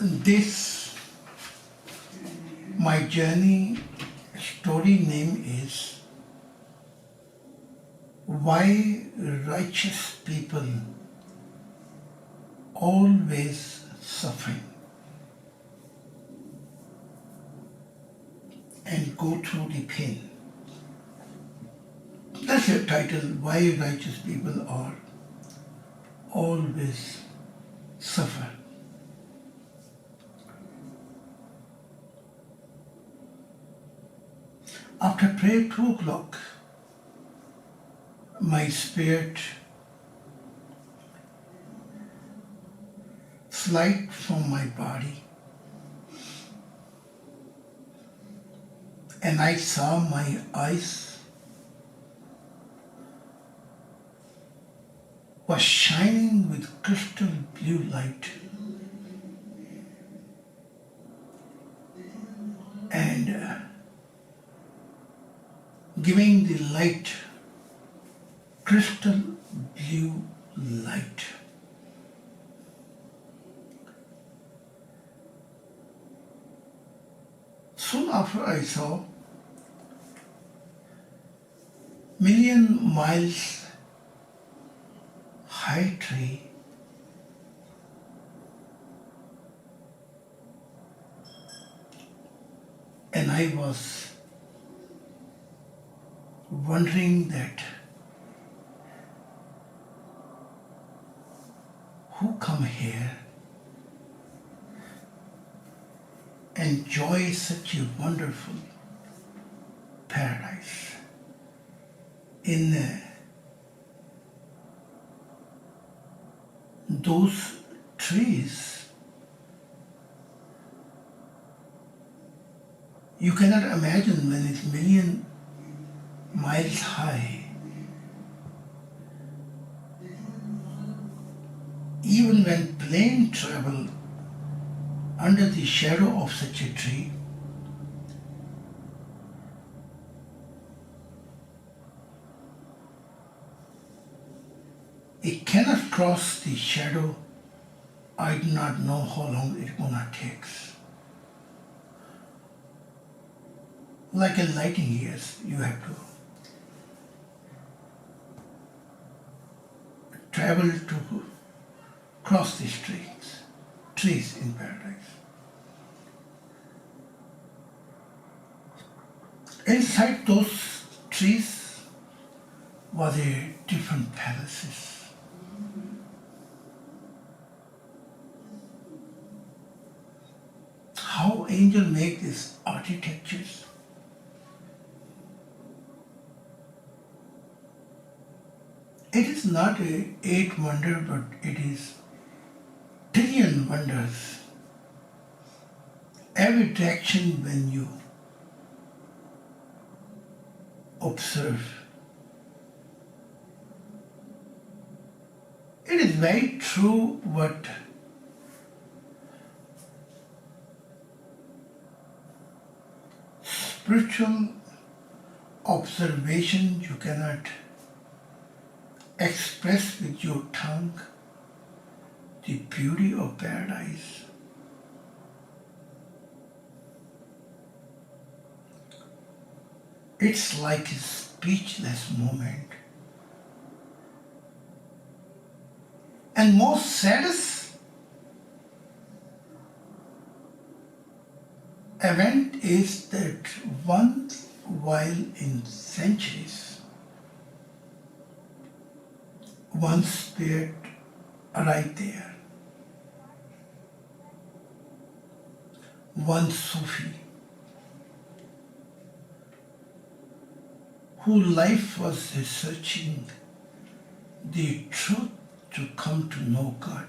This, my journey story name is Why Righteous People Always Suffering and Go Through the Pain. That's the title, Why Righteous People Are Always Suffer. After prayer 2 o'clock, my spirit slid from my body and I saw my eyes was shining with crystal blue light and giving the light, crystal blue light. Soon after I saw million miles high tree and I was wondering that who come here enjoy such a wonderful paradise in those trees. You cannot imagine when it's million miles high. Even when plane travel under the shadow of such a tree, it cannot cross the shadow. I do not know how long it gonna takes. Like a lighting years, you have to travel to cross these trees in paradise. Inside those trees was a different palaces. How angels make these architectures. It is not a 8 wonder, but it is trillion wonders. Every direction when you observe. It is very true what spiritual observation you cannot express with your tongue the beauty of paradise. It's like a speechless moment. And most saddest event is that once while in centuries, one spirit arrived there, one Sufi, whose life was researching the truth to come to know God.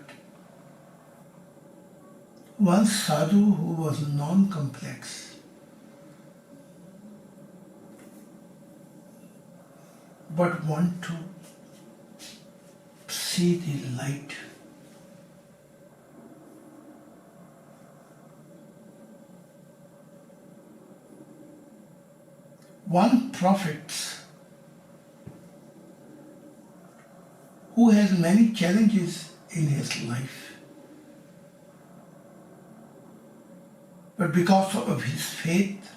One sadhu who was non-complex, but want to see the light. One prophet who has many challenges in his life, but because of his faith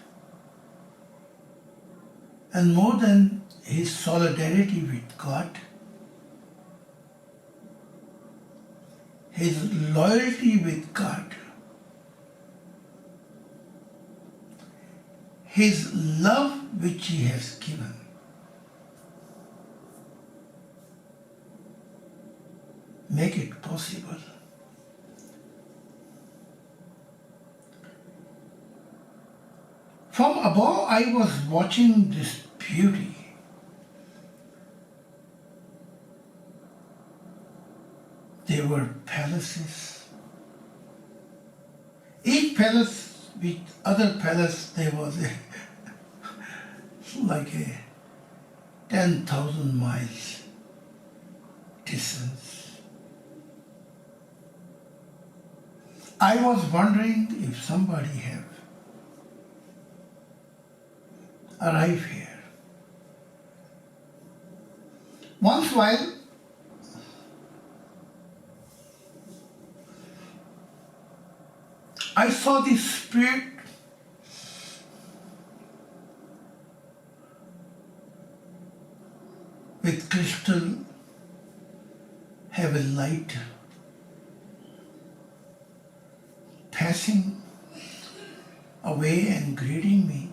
and more than his solidarity with God, his loyalty with God, his love which he has given, make it possible. From above I was watching this beauty. There were palaces. Each palace with other palace there was like a 10,000 miles distance. I was wondering if somebody have arrived here. Once while I saw the Spirit with crystal heaven light passing away and greeting me.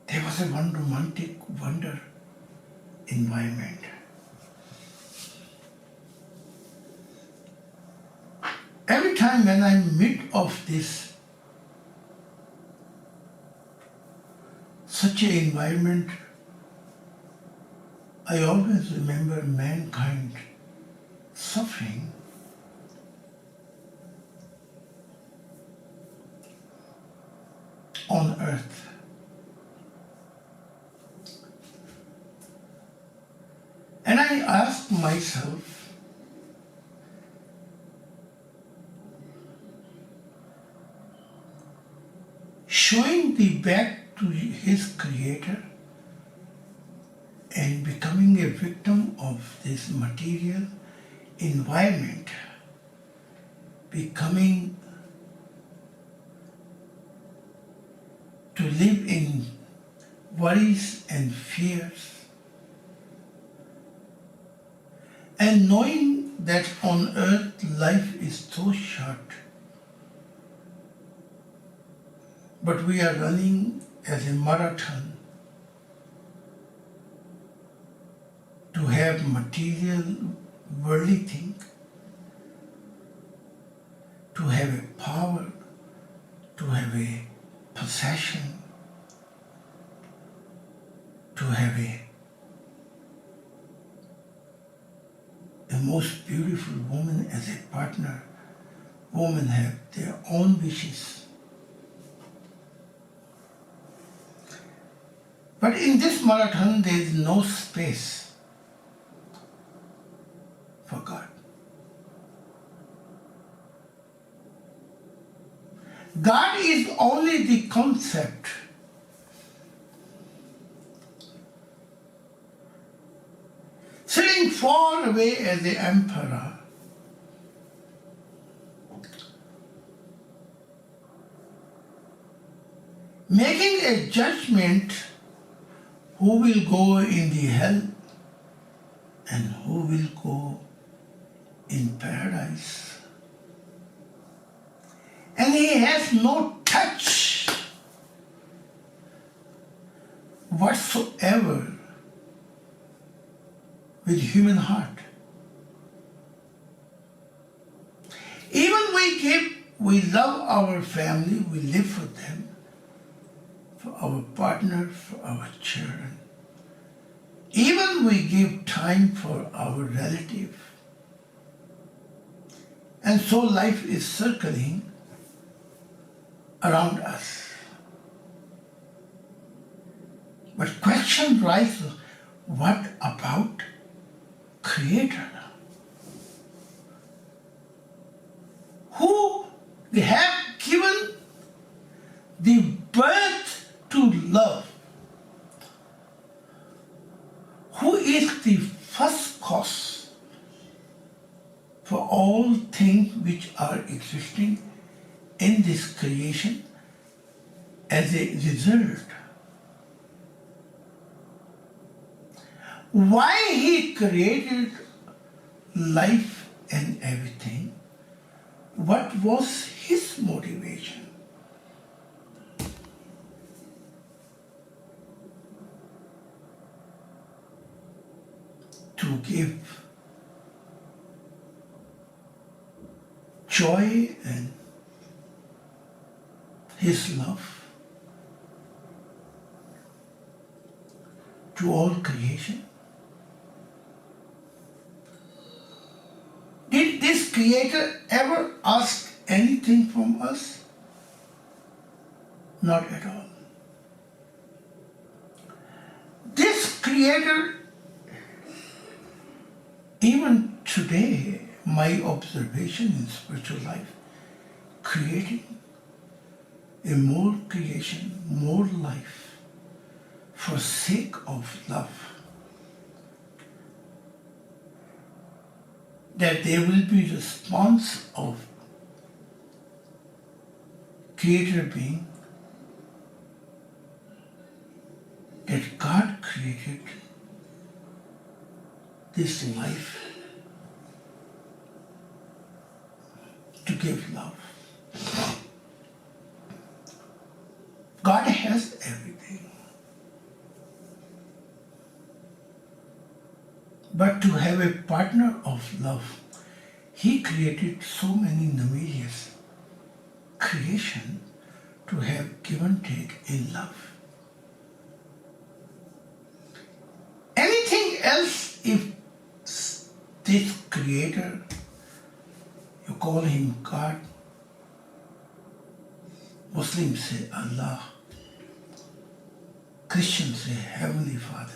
There was a romantic wonder environment. Every time when I'm mid of this, such an environment, I always remember mankind suffering. On earth. And I ask myself, showing the back to his creator and becoming a victim of this material environment, becoming to live in worries and fears, and knowing that on earth life is so short, but we are running as a marathon to have material worldly thing, to have a power, to have a possession, to have the most beautiful woman as a partner. Women have their own wishes. But in this marathon, there is no space for God. God is only the concept. Sitting far away as the emperor, making a judgment who will go in the hell and who will go in paradise. And he has no touch whatsoever with human heart. Even we love our family, we live for them, for our partner, for our children. Even we give time for our relative. And so life is circling around us. But question rises, what about Creator? Who have given the birth to love? Who is the first cause for all things which are existing in this creation as a result. Why he created life and everything? What was his motivation? To give joy and his love to all creation. Did this Creator ever ask anything from us? Not at all. This Creator, even today, my observation in spiritual life, creating a more creation, more life for sake of love. That there will be response of Creator being, that God created this life to give love. God has everything. But to have a partner of love, He created so many numerous creation to have give and take in love. Anything else, if this Creator, you call Him God, Muslims say Allah, Christians say Heavenly Father,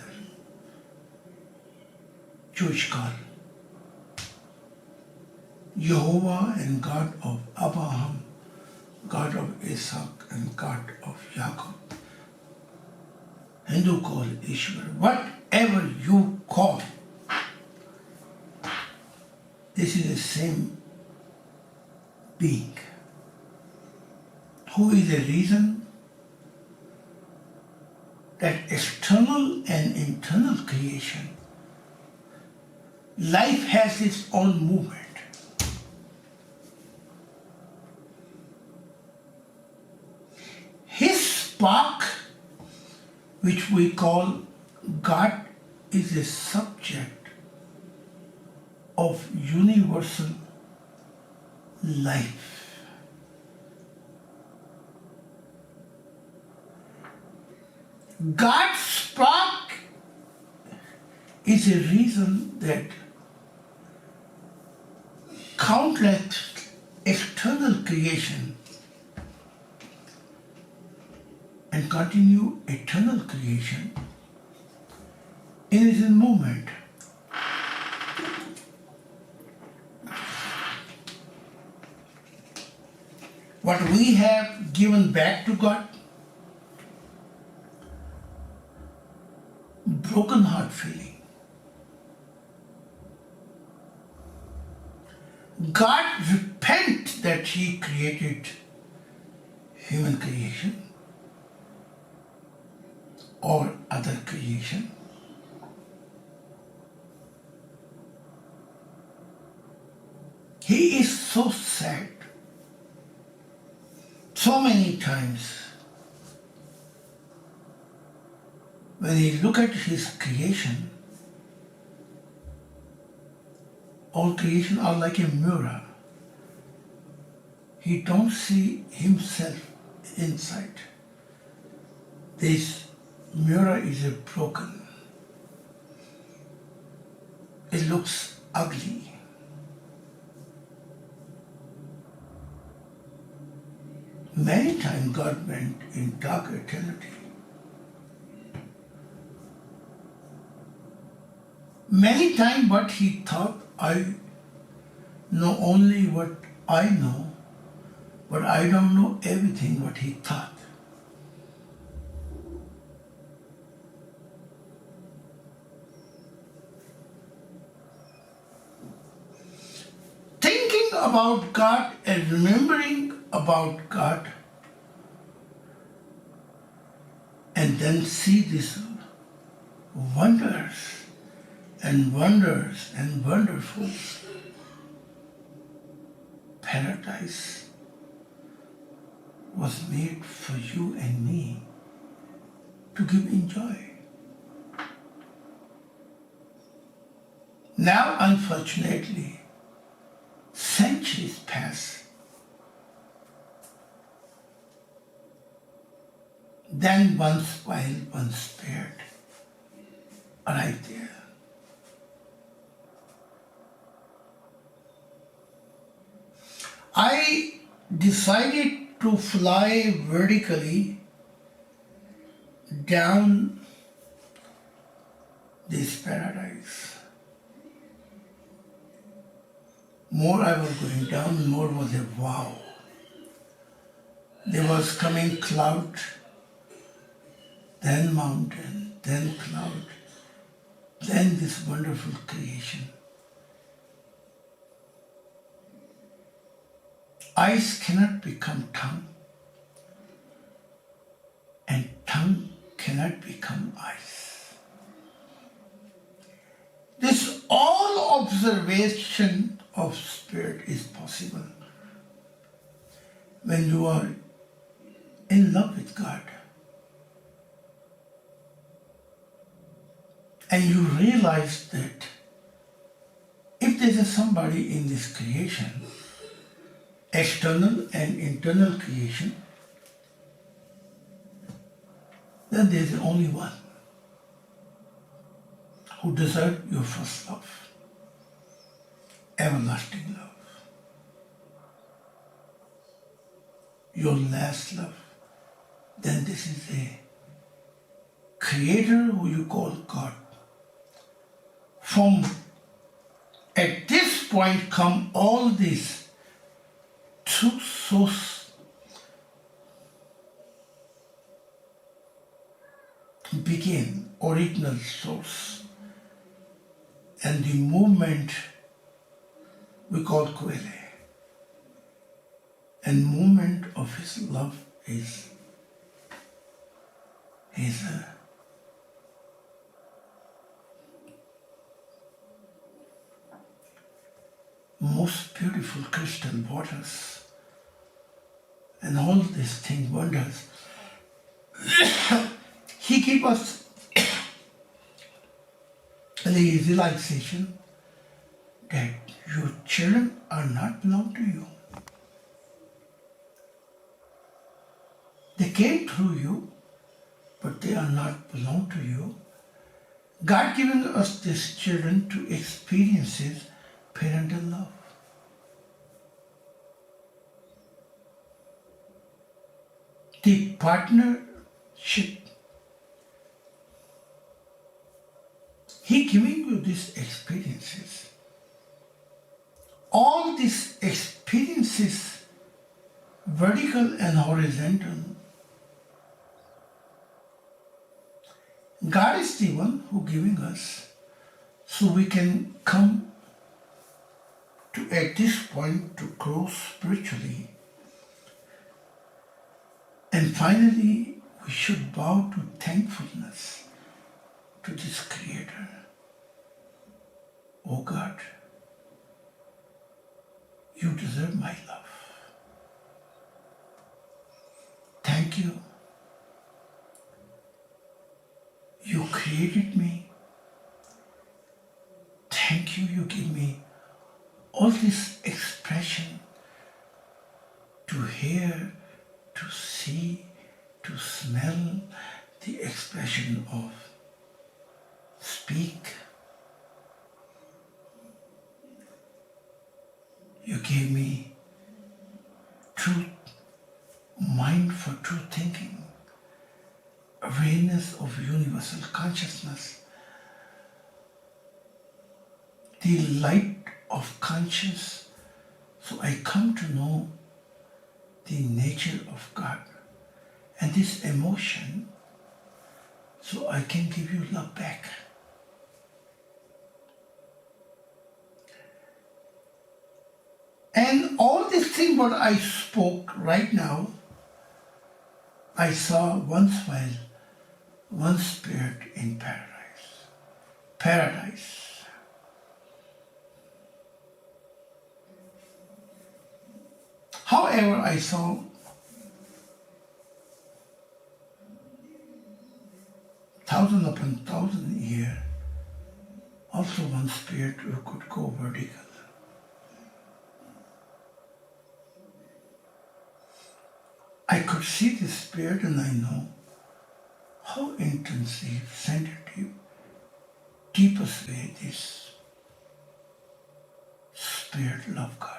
Jewish God, Jehovah and God of Abraham, God of Isaac and God of Jacob. Hindu call Ishwar. Whatever you call, this is the same being who is the reason that external and internal creation, life has its own movement. His spark, which we call God, is a subject of universal life. God's spark is a reason that countless external creation and continue eternal creation is in movement. What we have given back to God, broken heart feeling. God repent that He created human creation or other creation. He is so sad. So many times when he look at his creation, all creation are like a mirror. He don't see himself inside. This mirror is broken. It looks ugly. Many times God went in dark eternity. Many times what He thought, I know only what I know, but I don't know everything what He thought. about God and remembering about God, and then see these wonders and wonders and wonderful paradise was made for you and me to give enjoy. Now, unfortunately, centuries pass. Then once wild, once spared, arrived there. I decided to fly vertically down this paradise. More I was going down, more was a wow. There was coming cloud, then mountain, then cloud, then this wonderful creation. Eyes cannot become tongue, and tongue cannot become eyes. This all observation of spirit is possible when you are in love with God and you realize that if there is somebody in this creation, external and internal creation, then there is only one who deserves your first love, everlasting love, your last love. Then this is a creator who you call God. From at this point come all these truth source begin, original source, and the movement we call Kwele. And movement of his love is his most beautiful crystal waters and all these things, wonders. He gave us the realization that your children are not belong to you. They came through you, but they are not belong to you. God giving us these children to experience His parental love. The partnership. He giving you these experiences. All these experiences, vertical and horizontal, God is the one who giving us, so we can come to at this point to grow spiritually. And finally, we should bow to thankfulness to this Creator. Oh God, you deserve my love. Thank you. You created me. Thank you, you give me all this expression to hear, to see, to smell, the expression of speak. You gave me truth, mind for true thinking, awareness of universal consciousness, the light of conscience, so I come to know the nature of God and this emotion, so I can give you love back. And thing what I spoke right now, I saw once while one spirit in paradise. Paradise. However, I saw thousand upon thousand years, also one spirit who could go vertical. I could see this spirit and I know how intensive, sensitive, deepest way this spirit love God.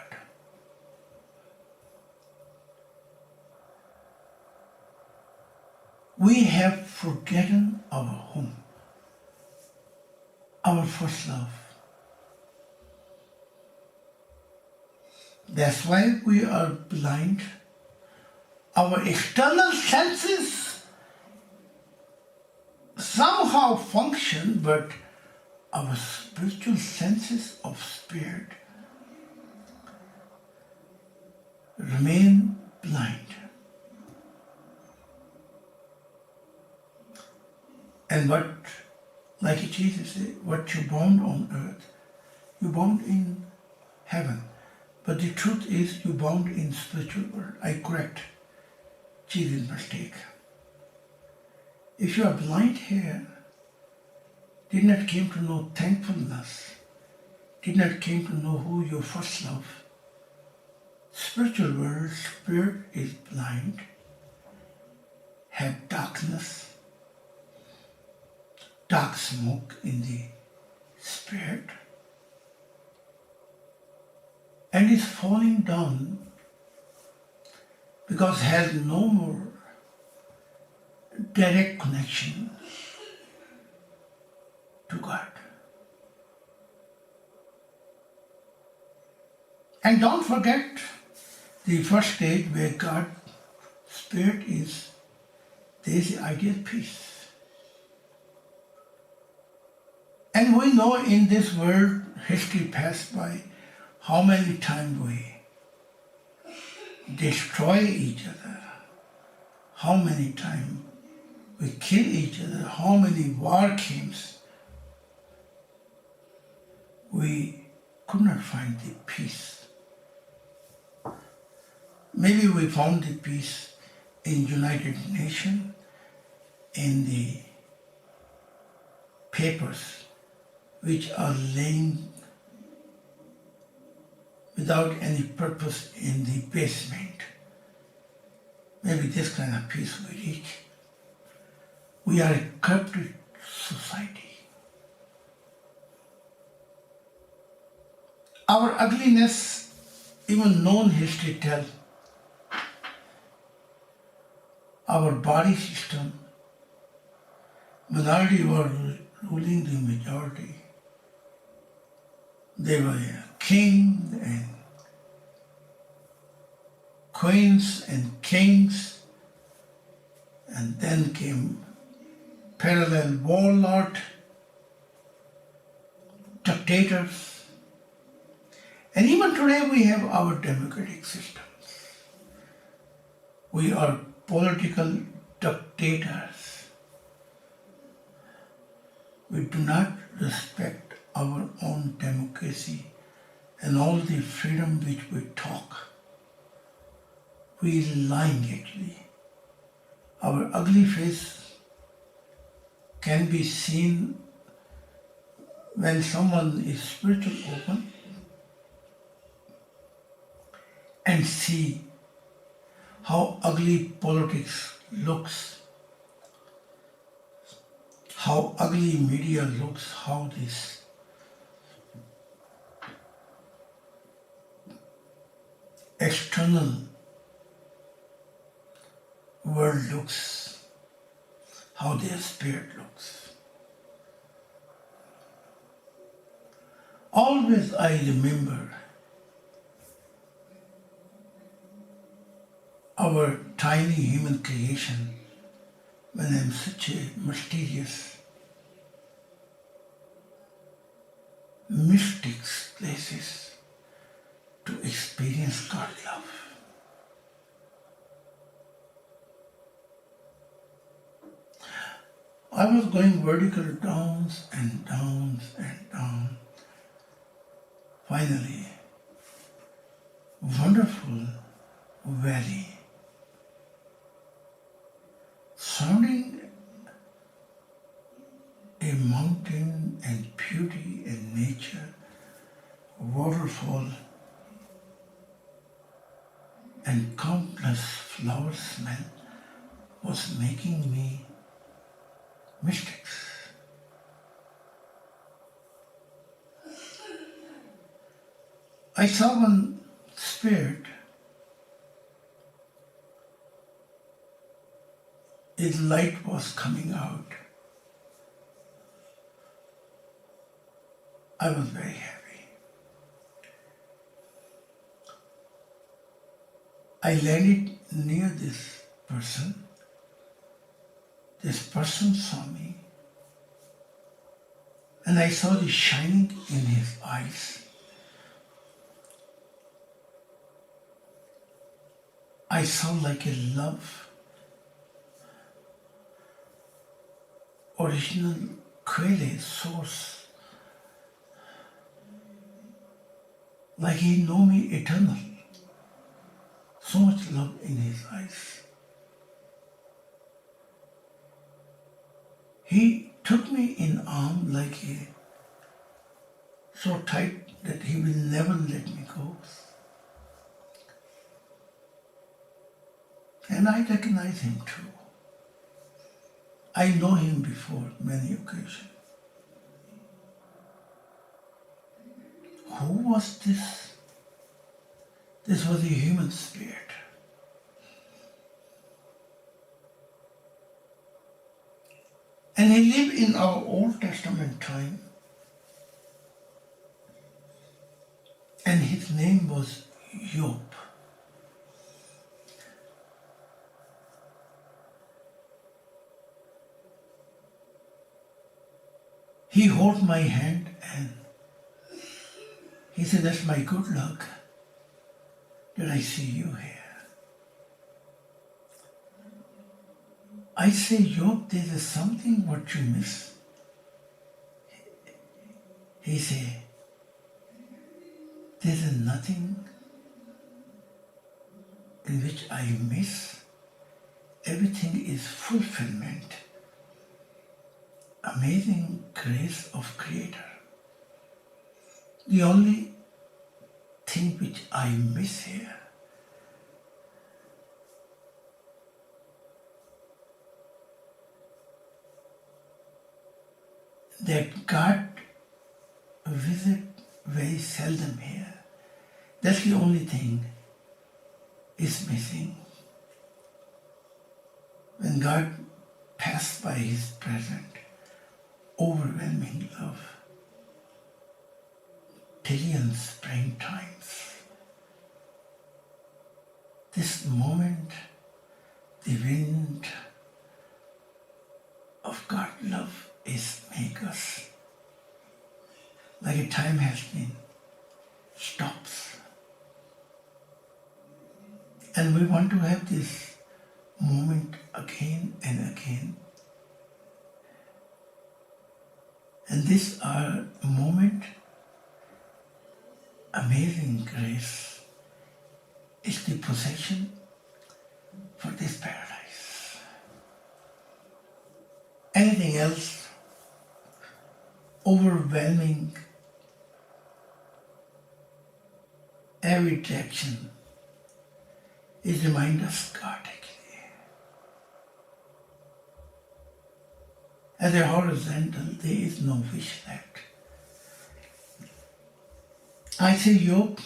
We have forgotten our home, our first love. That's why we are blind. Our external senses somehow function, but our spiritual senses of spirit remain blind. And what, like Jesus said, what you bound on earth, you bound in heaven. But the truth is, you bound in spiritual world. I correct Jesus' mistake. If you are blind here, did not came to know thankfulness, did not came to know who your first love. Spiritual world, spirit is blind, have darkness, dark smoke in the spirit, and is falling down because has no more direct connection to God. And don't forget the first stage where God, Spirit is, there is the idea of peace. And we know in this world, history passed by, how many times we destroy each other, how many times we kill each other, how many war came. We could not find the peace. Maybe we found the peace in United Nations, in the papers which are laying without any purpose in the basement. Maybe this kind of peace we reach. We are a corrupted society. Our ugliness, even known history tells, our body system, minority were ruling the majority. They were king and queens and kings, and then came parallel warlord, dictators, and even today we have our democratic systems. We are political dictators. We do not respect our own democracy and all the freedom which we talk. We are lying actually. Our ugly face can be seen when someone is spiritually open and see how ugly politics looks, how ugly media looks, how this external world looks, how their spirit looks. Always I remember our tiny human creation when I'm such a mysterious, mystic places to experience. experience God's love. I was going vertical downs and downs and down. Finally, wonderful valley, surrounding a mountain and beauty and nature, waterfall and countless flower smell was making me mystics. I saw one spirit, his light was coming out. I was very happy. I landed near this person. This person saw me, and I saw the shining in his eyes. I saw like a love, original Quelle source, like he knew me eternal. So much love in his eyes. He took me in arm like so tight that he will never let me go. And I recognize him too. I know him before many occasions. Who was this? This was a human spirit. And he lived in our Old Testament time. And his name was Job. He held my hand and he said, "That's my good luck that I see you here." I say, "Job, there is something what you miss." He said, "There is nothing in which I miss. Everything is fulfillment. Amazing grace of Creator. The only thing which I miss here that God visit very seldom here. That's the only thing is missing. When God passed by His presence, overwhelming love, Tyrian springtimes. This moment, the wind of God's love is make us like a time has been stops. And we want to have this moment again and again. And this moment, amazing grace, is the possession for this paradise. Anything else, overwhelming, every direction, is remind us God actually. As a horizontal, there is no wish left. I say, Job,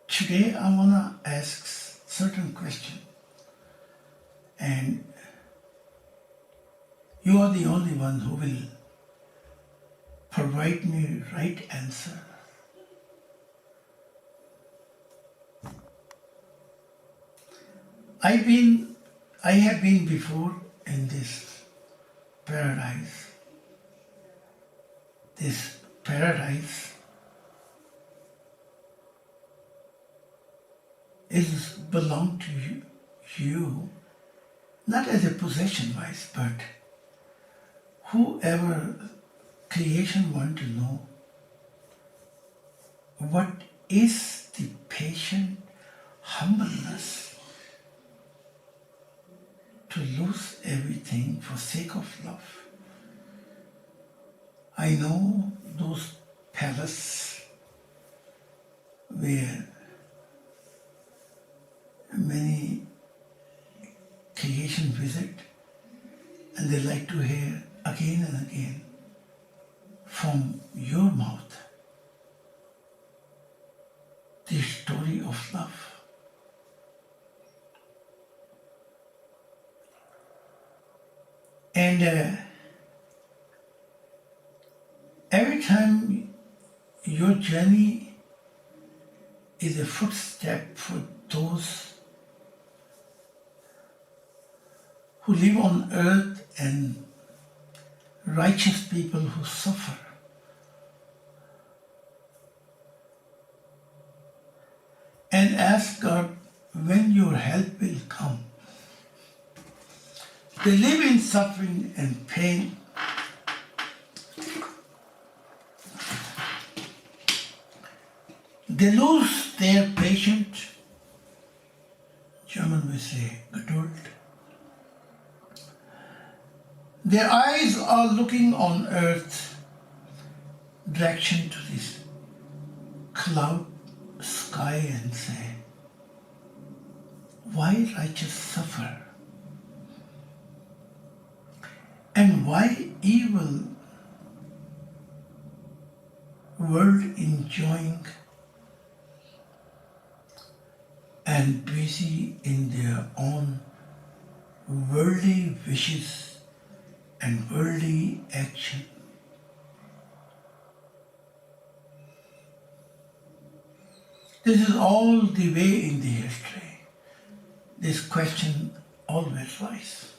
today I want to ask certain question, and you are the only one who will provide me right answer. I have been before in this paradise. This paradise is belong to you, not as a possession wise, but whoever creation want to know what is the patient humbleness to lose everything for sake of love. I know those palaces where many creation visit, and they like to hear again and again from your mouth the story of love. And every time your journey is a footstep for those who live on earth and righteous people who suffer. And ask God when your help will come. They live in suffering and pain. They lose their patience. German we say Geduld. Their eyes are looking on earth, direction to this cloud sky, and say, why righteous suffer? And why evil world enjoying and busy in their own worldly wishes and worldly action? This is all the way in the history. This question always rises.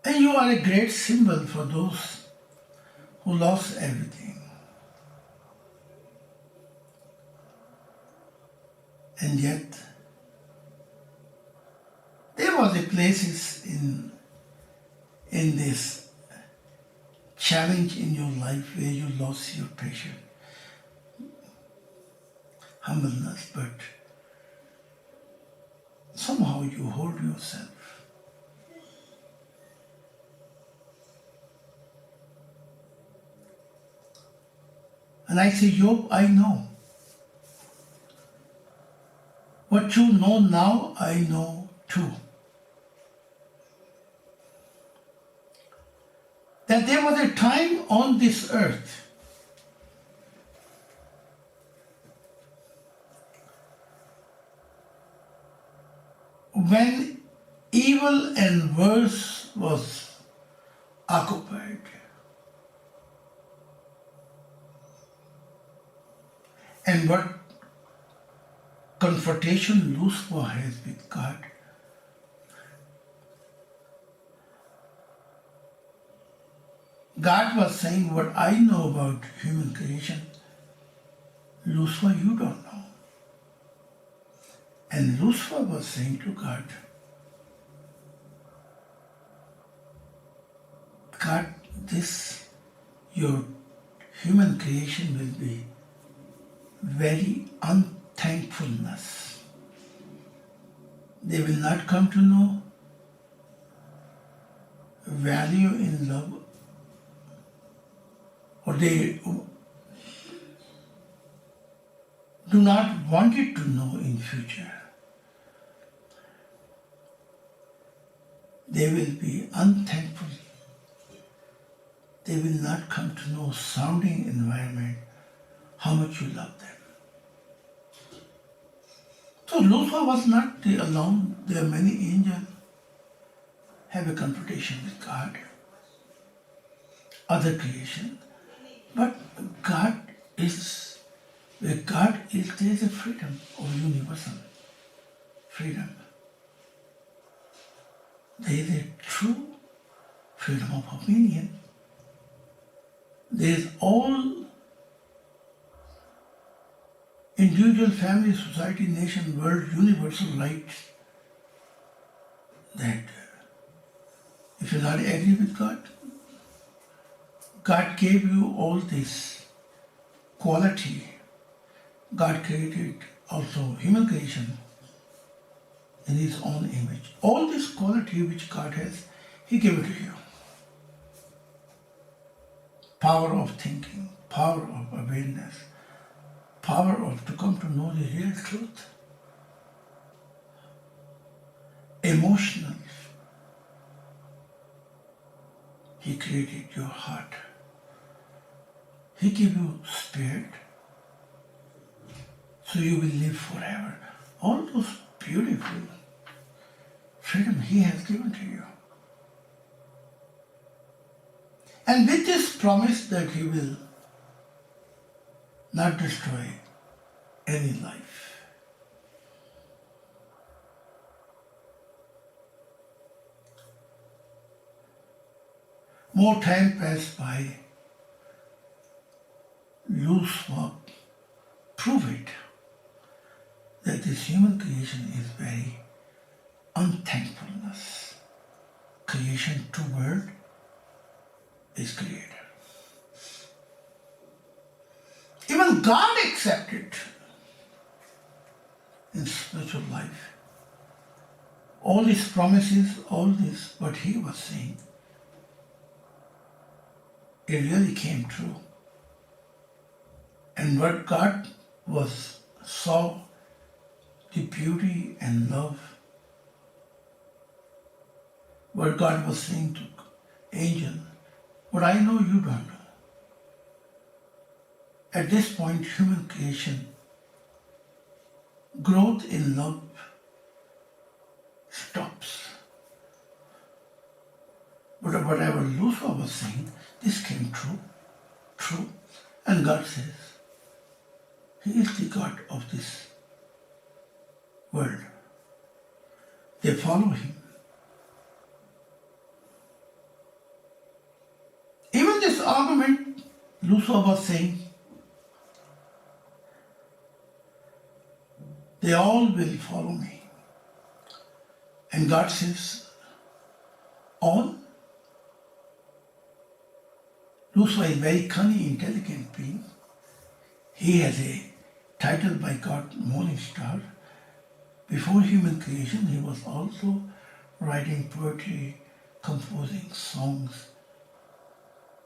And you are a great symbol for those who lost everything. And yet, there was a places in this challenge in your life where you lost your patience, humbleness, but somehow you hold yourself. And I say, Job, I know. What you know now, I know too. That there was a time on this earth when evil and worse was occupied. And what confrontation Lucifer has with God. God was saying, what I know about human creation, Lucifer, you don't know. And Lucifer was saying to God, God, this, your human creation will be very unthankfulness. They will not come to know value in love, or they do not want it to know in future. They will be unthankful. They will not come to know surrounding environment, how much you love them. So Lucifer was not alone. There are many angels have a confrontation with God, other creation. But God is, where God is, there is a freedom of universal freedom. There is a true freedom of opinion. There is all individual, family, society, nation, world, universal rights, that if you not agree with God, God gave you all this quality. God created also human creation in His own image. All this quality which God has, He gave it to you. Power of thinking, power of awareness, power of to come to know the real truth, emotional. He created your heart. He gave you spirit, so you will live forever. All those beautiful freedom He has given to you. And with this promise that He will not destroy any life. More time passed by, loose walk, prove it that this human creation is very unthankfulness. Creation to world is creator. Even God accepted in spiritual life all His promises, all this, what He was saying, it really came true. And what God saw the beauty and love, what God was saying to angel, what I know you don't know. At this point, human creation, growth in love stops. But whatever Lucifer was saying, this came true. And God says, He is the God of this world. They follow Him. Even this argument Lucifer was saying, they all will follow me. And God says, all? Lucifer is a very cunning, intelligent being. He has a title by God, Morning Star. Before human creation, he was also writing poetry, composing songs,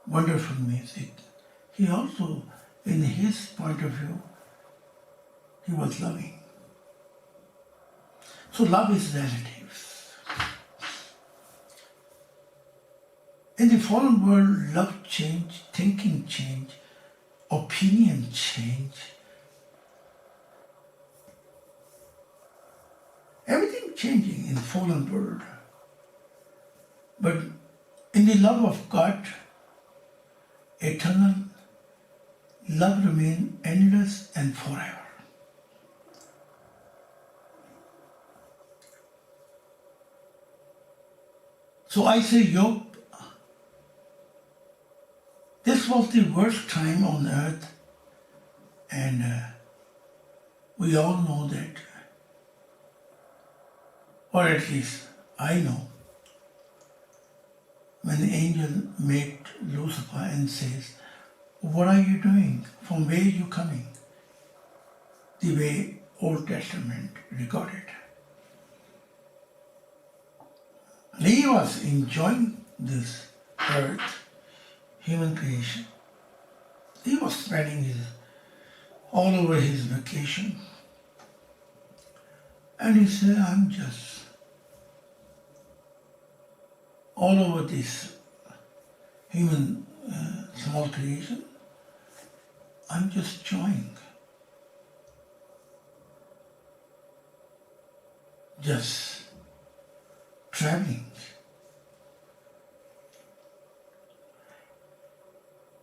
wonderful music. He also, in his point of view, he was loving. So love is relative. In the fallen world, love change, thinking change, opinion change. Everything changing in the fallen world. But in the love of God, eternal, love remains endless and forever. So I say, Job, this was the worst time on earth, and we all know that, or at least I know, when the angel met Lucifer and says, what are you doing? From where are you coming? The way Old Testament recorded. He was enjoying this earth, human creation. He was spending all over his vacation. And he said, I'm just all over this human small creation. I'm just enjoying. Just traveling.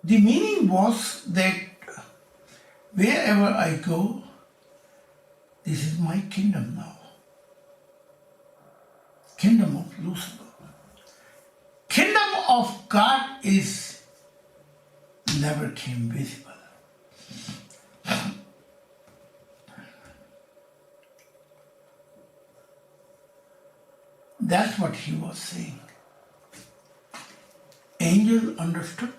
The meaning was that wherever I go, this is my kingdom now. Kingdom of Lucifer. Kingdom of God is never came visible. That's what he was saying. Angel understood.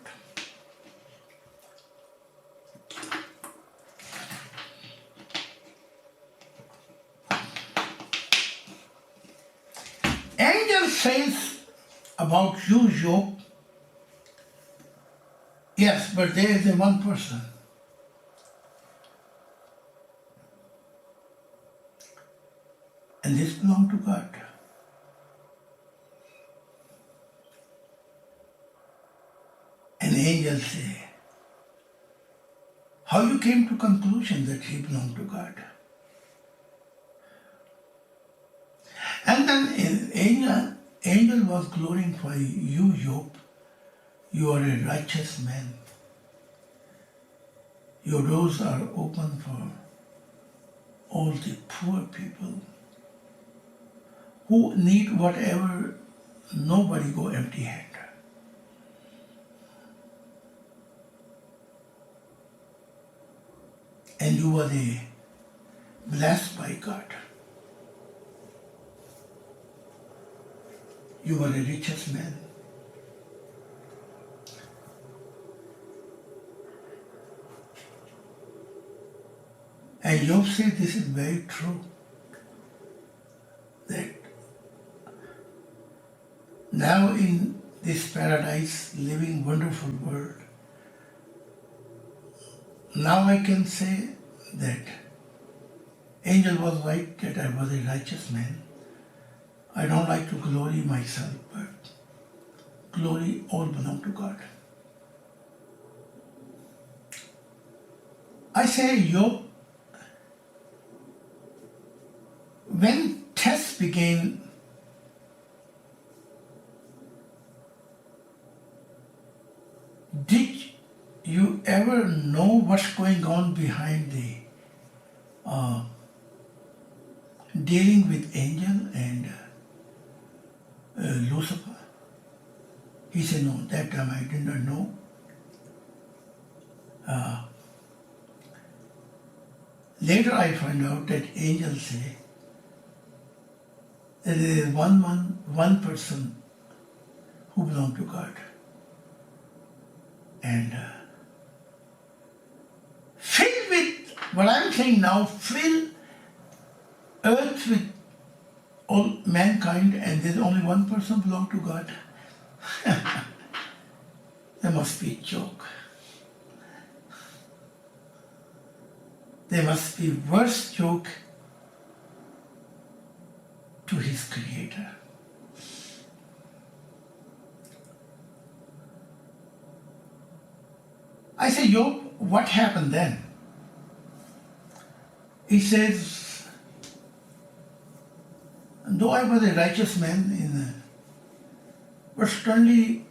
Angel says about you, Job, yes, but there is a one person. And this belongs to God. An angel say, how you came to conclusion that he belonged to God? And then angel was glorifying you, Job. You are a righteous man. Your doors are open for all the poor people who need whatever, nobody go empty-handed. And you are blessed by God. You are a richest man. And Job said this is very true, that now in this paradise, living wonderful world, now I can say that angel was right that I was a righteous man. I don't like to glory myself, but glory all belong to God. I say, Job, when tests began, did you ever know what's going on behind the dealing with angel and Lucifer? He said, no, that time I did not know. Later I find out that angels say that there is one person who belongs to God. And fill with, what I'm saying now, fill earth with all mankind, and there's only one person belong to God. There must be a joke. There must be worse joke to his creator. I say, Job, what happened then? He says, though I was a righteous man, but suddenly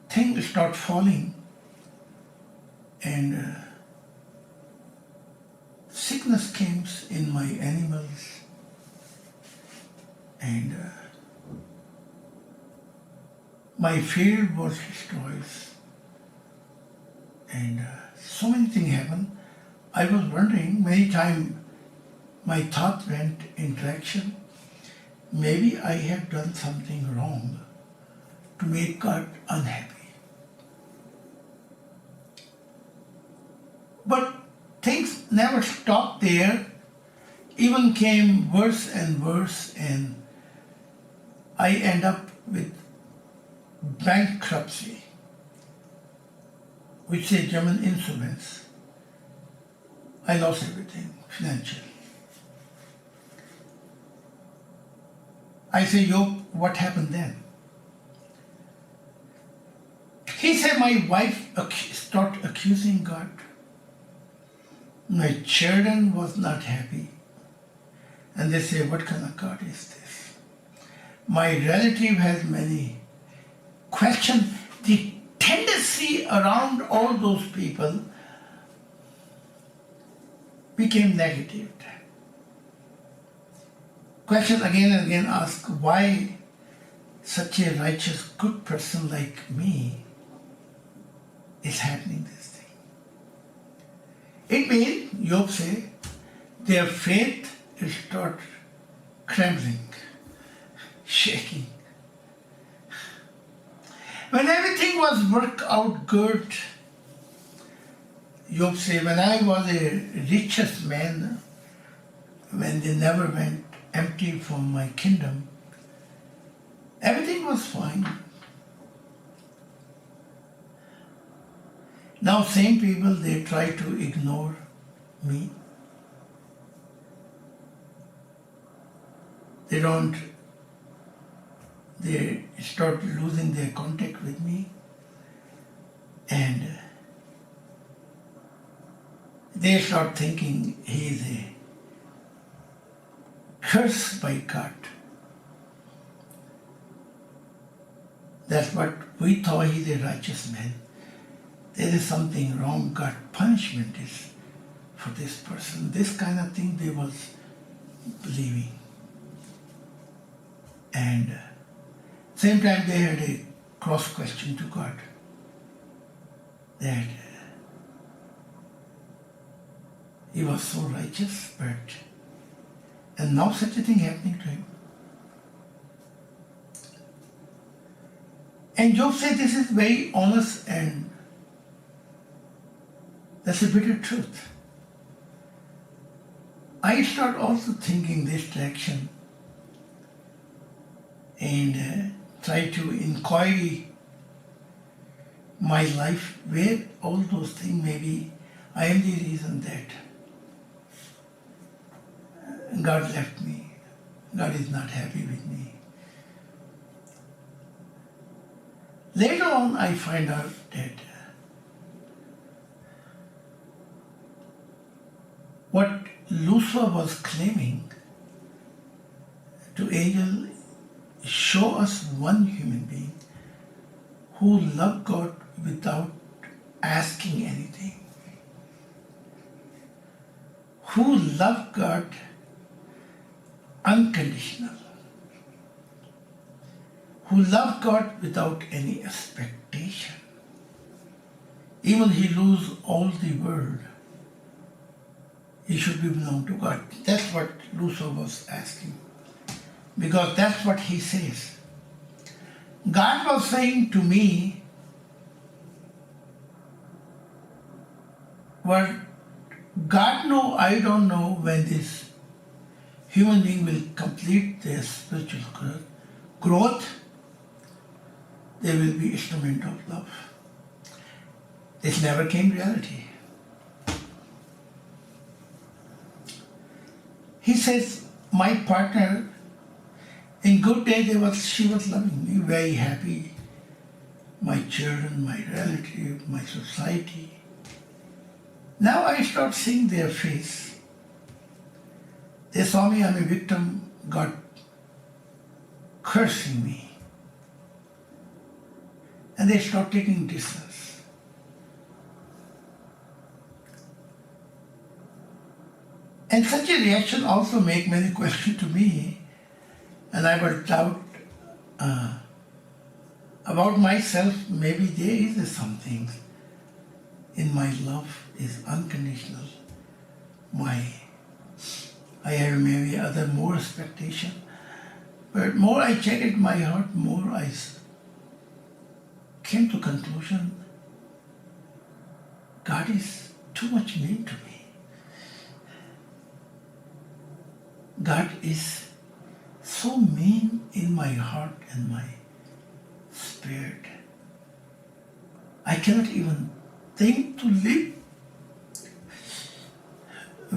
things start falling, and sickness came in my animals, and my field was destroyed, and so many things happened. I was wondering, many times my thought went in direction, maybe I have done something wrong to make God unhappy. But things never stopped there, even came worse and worse, and I end up with bankruptcy, which is German insolvency. I lost everything, financial. I say, Job, what happened then? He said, my wife started accusing God. My children was not happy. And they say, what kind of God is this? My relative has many questions. The tendency around all those people became negative. Question again and again asked, why such a righteous, good person like me is happening this thing? It means, Job say, their faith is start trembling. shaking. When everything was worked out good, Job said, when I was a richest man, when they never went empty from my kingdom, everything was fine. Now same people, they try to ignore me. They start losing their contact with me, and they start thinking he is a curse by God. That's what we thought, he's a righteous man. There is something wrong. God punishment is for this person. This kind of thing they was believing. And same time they had a cross question to God. That he was so righteous, and now such a thing happening to him. And Job said this is very honest, and that's a bitter truth. I start also thinking this direction and try to inquire my life where all those things, maybe I am the reason that God left me. God is not happy with me. Later on, I find out that what Lucifer was claiming to angel, show us one human being who loved God without asking anything, who loved God unconditional, who loved God without any expectation. Even he lose all the world, he should be belong to God. That's what Lucifer was asking, because that's what he says. God was saying to me, what God know, I don't know when this human being will complete their spiritual growth. They will be instrument of love. This never came reality. He says, my partner, in good days she was loving me, very happy. My children, my relative, my society. Now I start seeing their face. They saw me, I'm a victim, God cursing me. And they start taking distance. And such a reaction also make many questions to me, and I will doubt about myself. Maybe there is something in my love is unconditional. I have maybe other more expectation, but more I check it my heart, more I came to conclusion, God is too much mean to me. God is so mean in my heart and my spirit. I cannot even think to live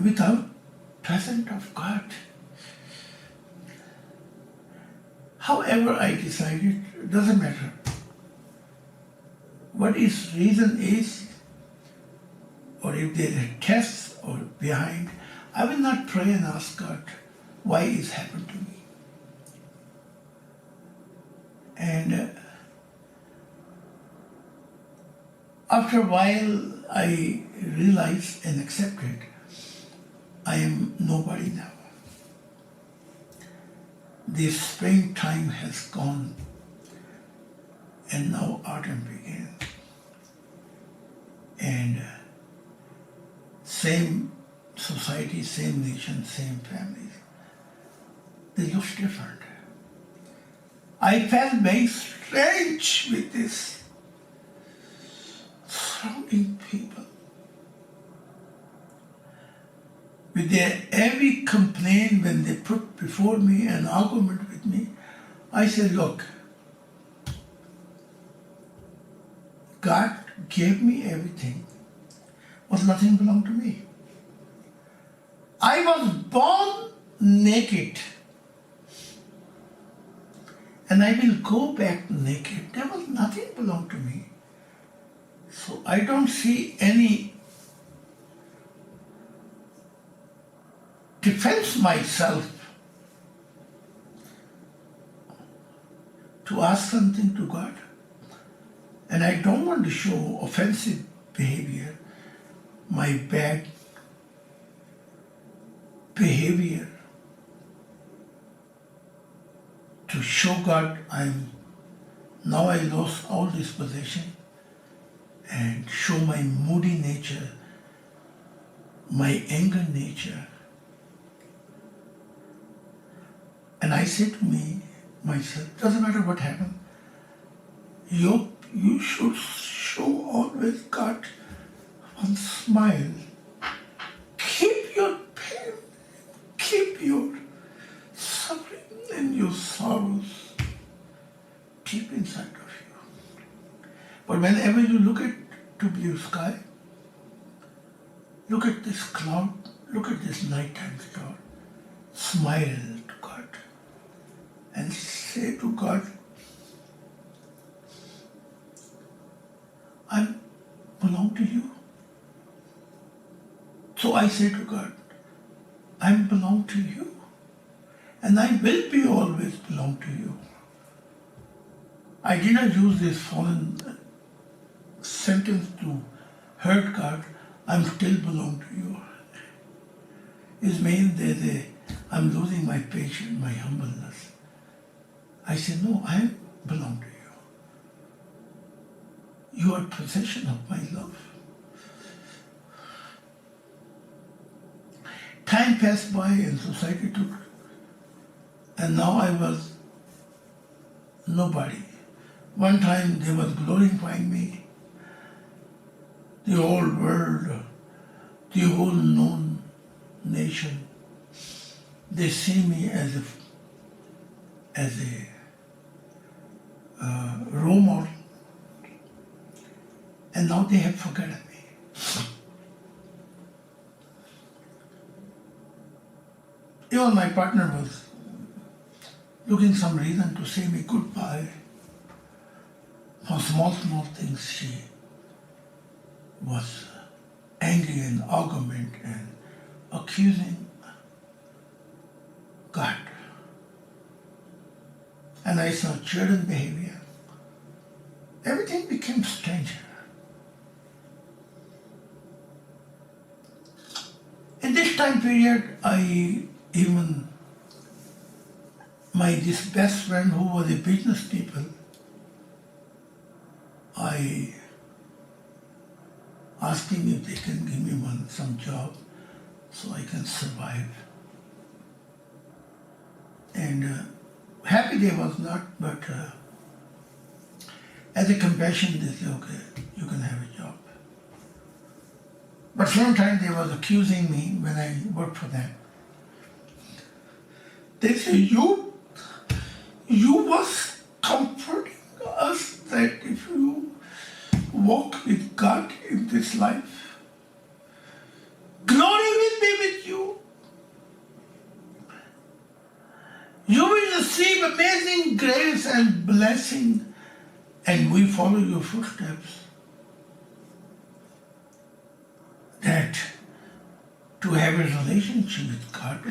without presence of God. However I decided, it doesn't matter. What his reason is, or if there is a test or behind, I will not pray and ask God why it's happened to me. And after a while, I realized and accepted I am nobody now. The springtime has gone, and now autumn begins. And same society, same nation, same families. They look different. I felt very strange with this surrounding people. With their every complaint when they put before me an argument with me, I said, look, God gave me everything, but nothing belonged to me. I was born naked, and I will go back naked. There was nothing belonged to me. So I don't see any defense myself to ask something to God. And I don't want to show offensive behavior, my bad behavior, to show God now I lost all this possession, and show my moody nature, my anger nature. And I said to myself, doesn't matter what happened, you should show always God one smile. Keep your pain, keep your suffering and your sorrows deep inside of you. But whenever you look at to blue sky, look at this cloud, look at this nighttime cloud, smile to God and say to God, I belong to you. So I say to God, I belong to you, and I will be always belong to you. I did not use this foreign sentence to hurt God. I'm still belong to you. It means I'm losing my patience, my humbleness. I say, no, I belong to you. You are possession of my love. Time passed by and society took, and now I was nobody. One time they was glorifying me. The whole world, the whole known nation, they see me as a role model. And now they have forgotten me. Even my partner was looking some reason to say me goodbye. For small things she was angry and argument and accusing God. And I saw children behavior. Everything became stranger. In this time period, this best friend who was a business people, I asked him if they can give me some job so I can survive. And happy they was not, but as a compassion they said, okay, you can have a job. But same time they was accusing me when I worked for them. They say, you was comforting us that if you walk with God in this life, glory will be with you. You will receive amazing grace and blessing, and we follow your footsteps. That to have a relationship with God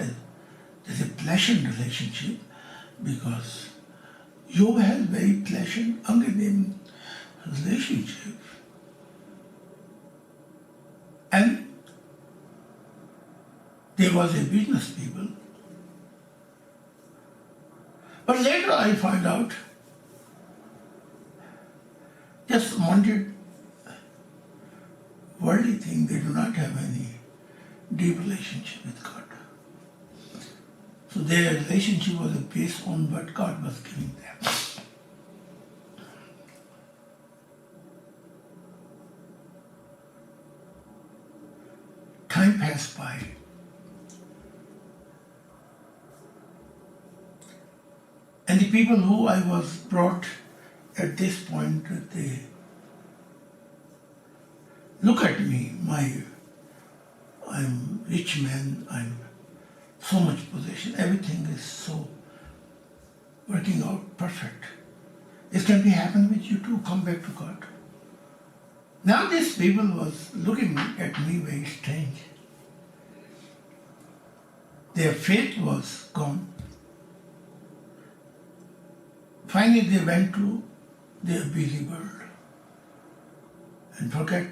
is a pleasant relationship, because you have very pleasant, angenehm relationship. And there was a business people. But later I find out just wanted worldly thing, they do not have any deep relationship with God. So their relationship was based on what God was giving them. pass by. And the people who I was brought at this point, they look at me, I'm rich man, I'm so much possession, everything is so working out perfect. This can be happen with you too, come back to God. Now these people was looking at me very strange. Their faith was gone. Finally they went to their busy world and forget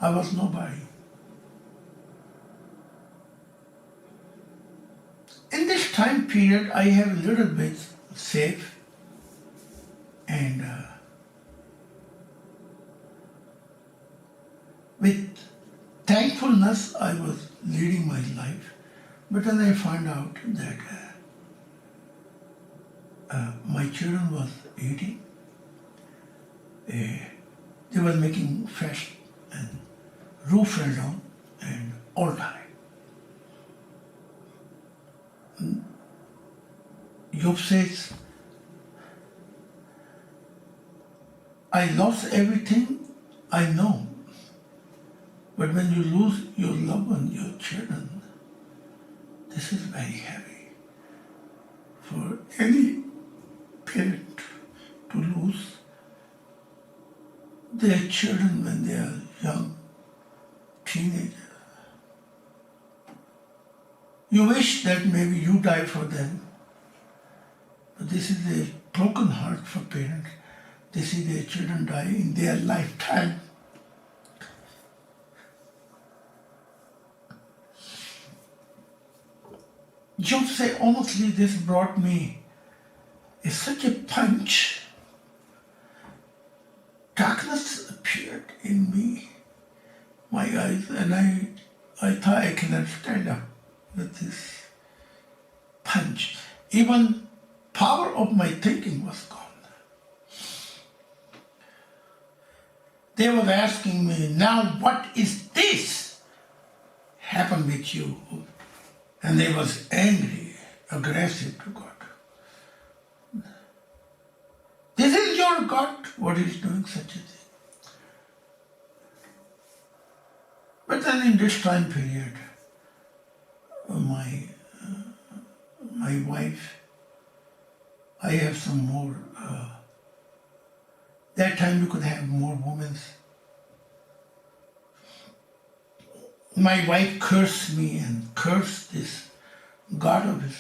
I was nobody. In this time period, I have a little bit safe and with thankfulness I was leading my life. But then I found out that my children was eating, they were making fast and roof fell down and all died. Job says, I lost everything I know, but when you lose your loved one, your children, this is very heavy for any parent to lose their children when they are young, teenagers. You wish that maybe you die for them, but this is a broken heart for parents. They see their children die in their lifetime. Job said, honestly, this brought me such a punch. Darkness appeared in me, my eyes, and I thought I cannot stand up with this punch. Even power of my thinking was gone. They were asking me, now what is this happened with you? And they was angry, aggressive to God. This is your God, what is doing such a thing? But then in this time period, my wife, I have some more, that time you could have more women. My wife cursed me and cursed this God of his.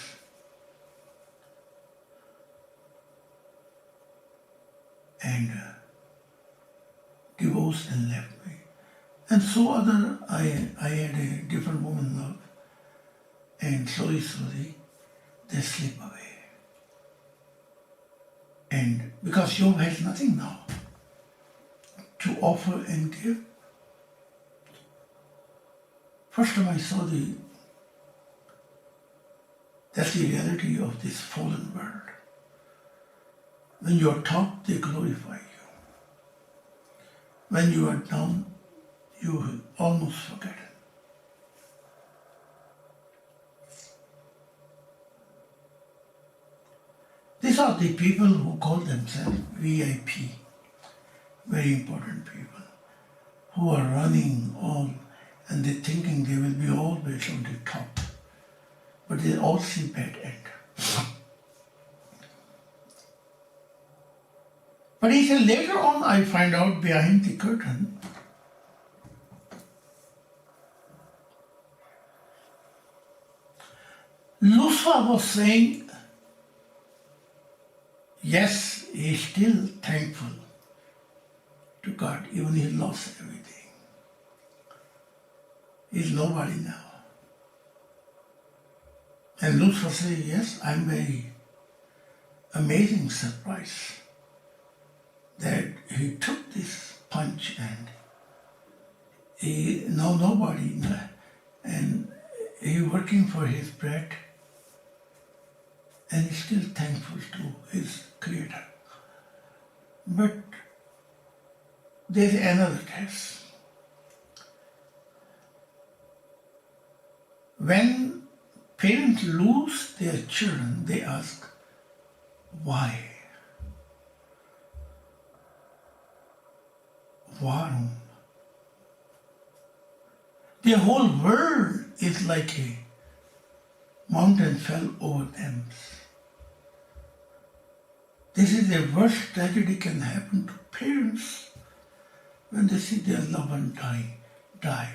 And divorced and left me. And so I had a different woman love. And slowly, they slip away. And because Job has nothing now to offer and give, first time I saw that's the reality of this fallen world. When you are top, they glorify you. When you are down, you almost forget it. These are the people who call themselves VIP, very important people, who are running all and they're thinking they will be always on the top, but they all see bad end. But he said, later on I find out behind the curtain, Lucifer was saying, yes, he's still thankful to God, even he lost everything. He's nobody now. And Lucifer said, yes, I'm very amazing surprise that he took this punch and he now nobody and he working for his bread and he's still thankful to his Creator. But there's another test. when parents lose their children, they ask, why? Why? Their whole world is like a mountain fell over them. This is the worst tragedy can happen to parents when they see their loved one die.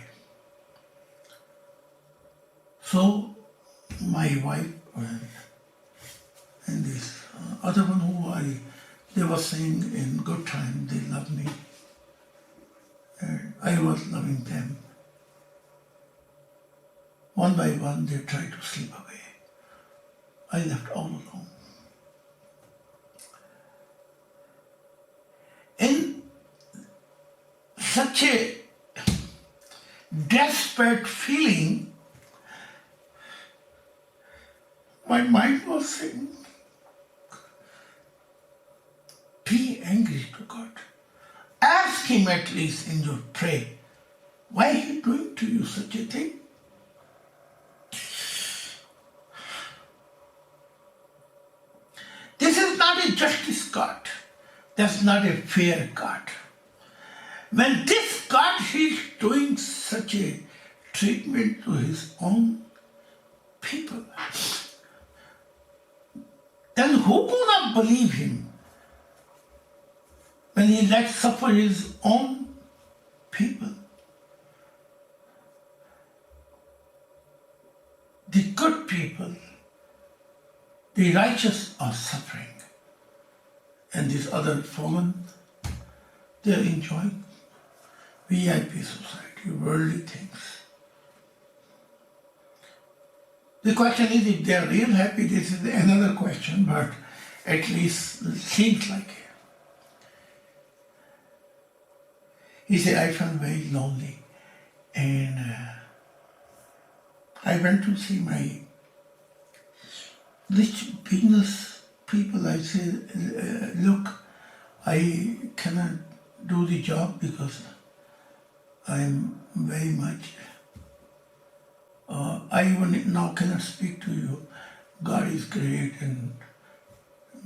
So my wife and this other one they were saying in good time they love me, and I was loving them. One by one they tried to slip away. I left all alone. In such a desperate feeling, my mind was saying, be angry to God. Ask Him at least in your prayer, why is He doing to you such a thing? This is not a justice God. That's not a fair God. When this God is doing such a treatment to His own people, then who gonna believe Him when He lets suffer His own people? The good people, the righteous are suffering. And this other fallen, they are enjoying VIP society, worldly things. The question is if they are real happy, this is another question, but at least it seems like it. He said, I felt very lonely, and I went to see my rich business people. I said, look, I cannot do the job because I'm very much, I even now cannot speak to you. God is great and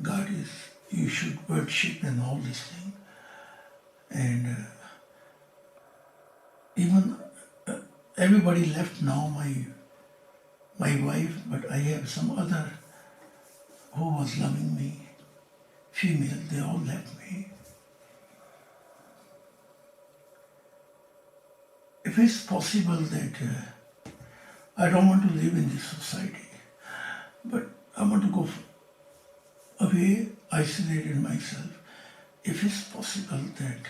God is, you should worship and all this thing. And even everybody left now, my wife, but I have some other who was loving me, female, they all left me. If it's possible that I don't want to live in this society, but I want to go away, isolated myself. If it's possible that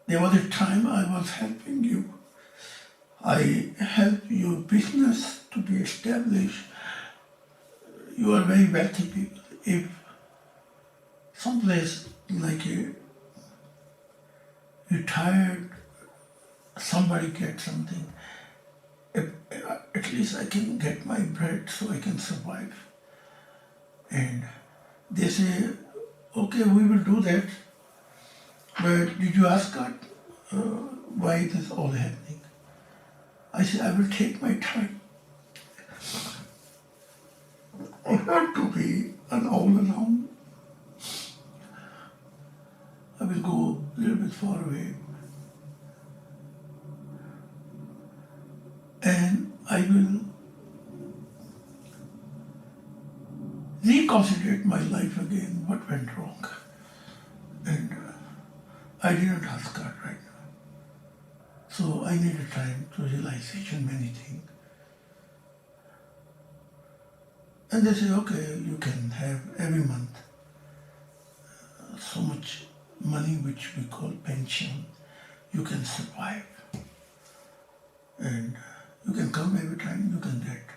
there was a time I was helping you. I helped your business to be established. You are very wealthy people. If someplace like a retired, somebody gets something, at least I can get my bread so I can survive. And they say, okay, we will do that. But did you ask God why this all happening? I said, I will take my time. I have to be all alone. I will go a little bit far away. And I will reconsider my life again, what went wrong. And I didn't ask God right now. So I needed time to realization many things. And they say, okay, you can have every month so much money which we call pension. You can survive. And you can come every time you can get.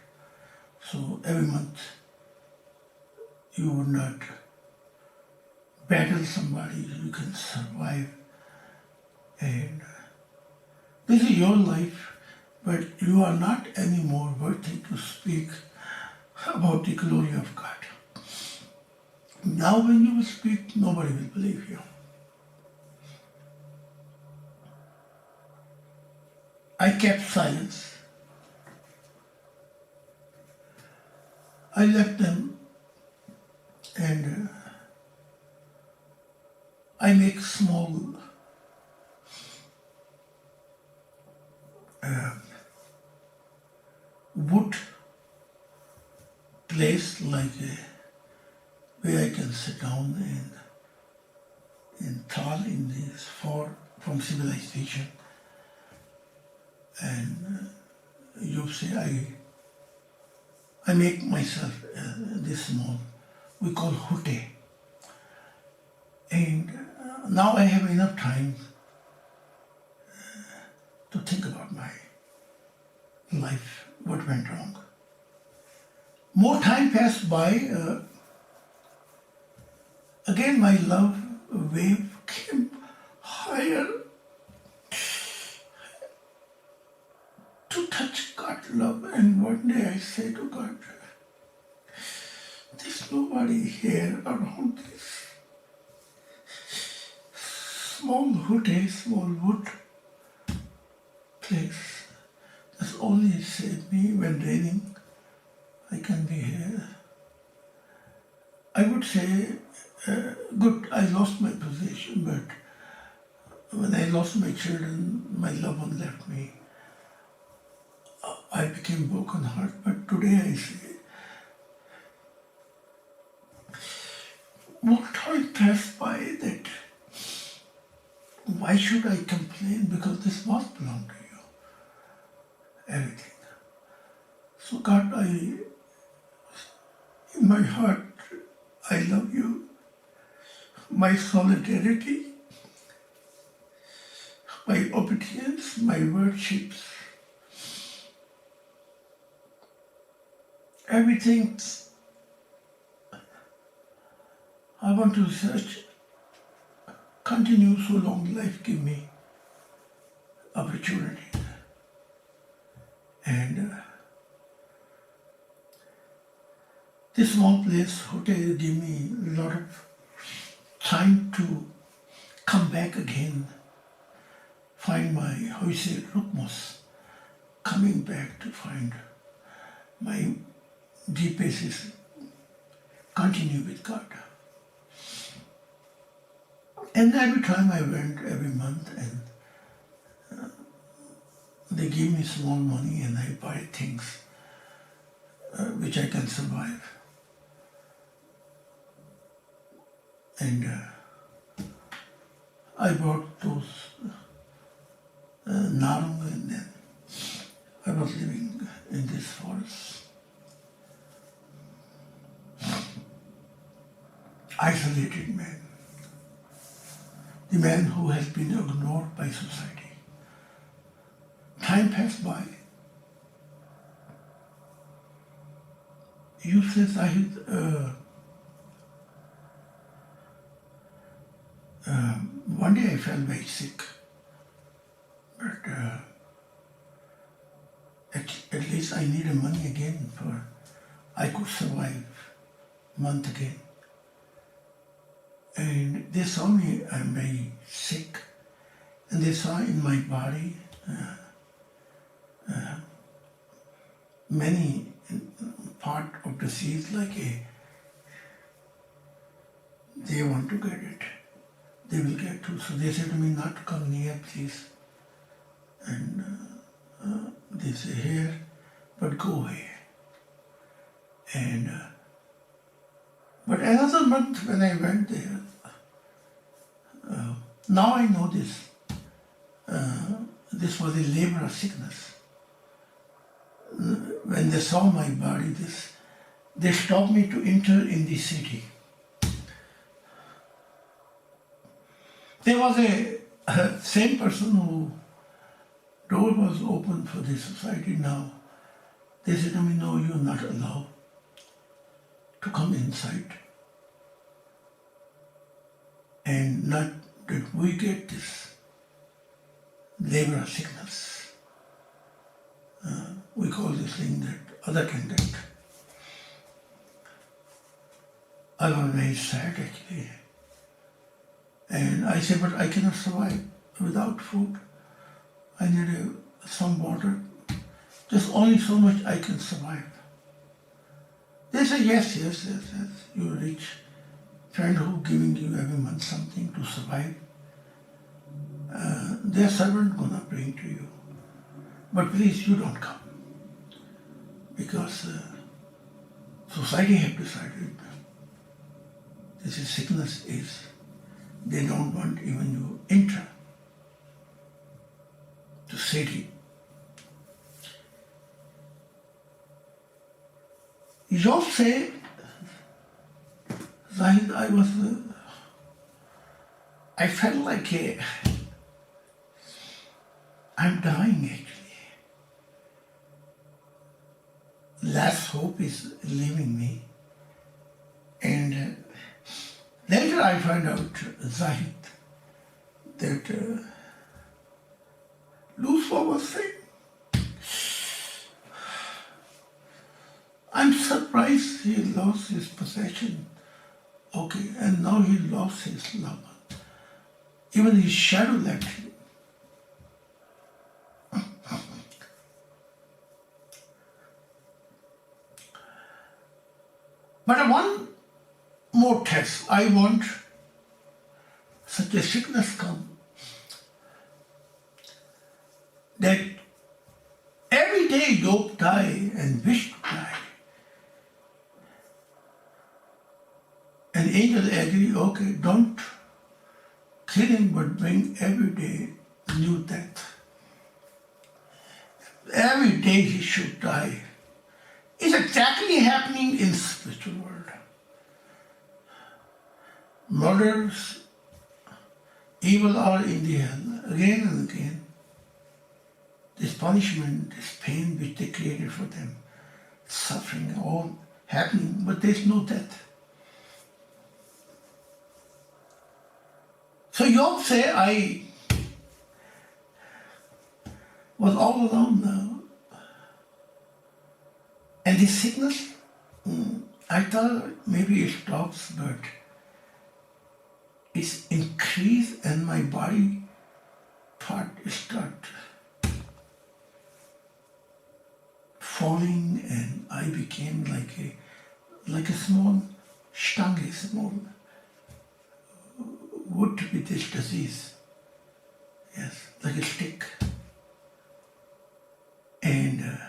So every month you would not battle somebody, you can survive. And this is your life, but you are not anymore worthy to speak about the glory of God. Now when you will speak, nobody will believe you. I kept silence. I left them and I make small wood place like where I can sit down and thought in this far from civilization. And you say I make myself this small, we call hute. And now I have enough time to think about my life, what went wrong. More time passed by, again my love wave came higher to touch God's love. And one day I say to God, there's nobody here around this small hute, small wood place. That's only saved me when raining. I can be here. I would say, good, I lost my position, but when I lost my children, my loved one left me. I became broken heart, but today I say, more time passed by that why should I complain, because this must belong to you, everything. So God, in my heart, I love you. My solidarity, my obedience, my worships, everything I want to search, continue so long life give me opportunity. And this small place, hotel, gave me a lot of time to come back again, find my, how you say, rukmos, coming back to find my deepest is continue with God. And every time I went, every month, and they give me small money and I buy things which I can survive. And I bought those narung, and then I was living in this forest. Isolated man. The man who has been ignored by society. Time passed by. You say, Zahid, one day I felt very sick, but at least I needed money again for I could survive a month again. And they saw me, I'm very sick, and they saw in my body many part of disease like they want to get it. They will get to. So they said to me not to come near, please. And they say here, but go away. And but another month when I went there, now I know this. This was a labor sickness. When they saw my body, they stopped me to enter in the city. There was a same person who door was open for the society now. They said to me, no, you're not allowed to come inside. And not that we get this labor sickness. We call this thing that other can get. I was very sad actually. And I said, but I cannot survive without food. I need some water. There's only so much I can survive. They say, yes. You're rich. Friend who giving you every month something to survive. Their servant gonna bring to you. But please, you don't come. Because society have decided this is sickness is, they don't want even you enter to city. Job say, Zahid, I felt like I'm dying actually. Last hope is leaving me. And later I find out, Zahid, that Lucifer was saying, I'm surprised he lost his possession. Okay, and now he lost his love. Even his shadow left him. But one more test. I want such a sickness come that every day Job die and wish to die. An angel agree, okay, don't kill him, but bring every day new death. Every day he should die. It's exactly happening in spiritual world. Murders, evil are in the hell again and again. This punishment, this pain which they created for them, suffering, all happening, but there's no death. So Job say, I was all alone now. And this sickness, I thought maybe it stops, but it's increased and my body part start falling and I became like a small stange, small wood with this disease. Yes, like a stick. And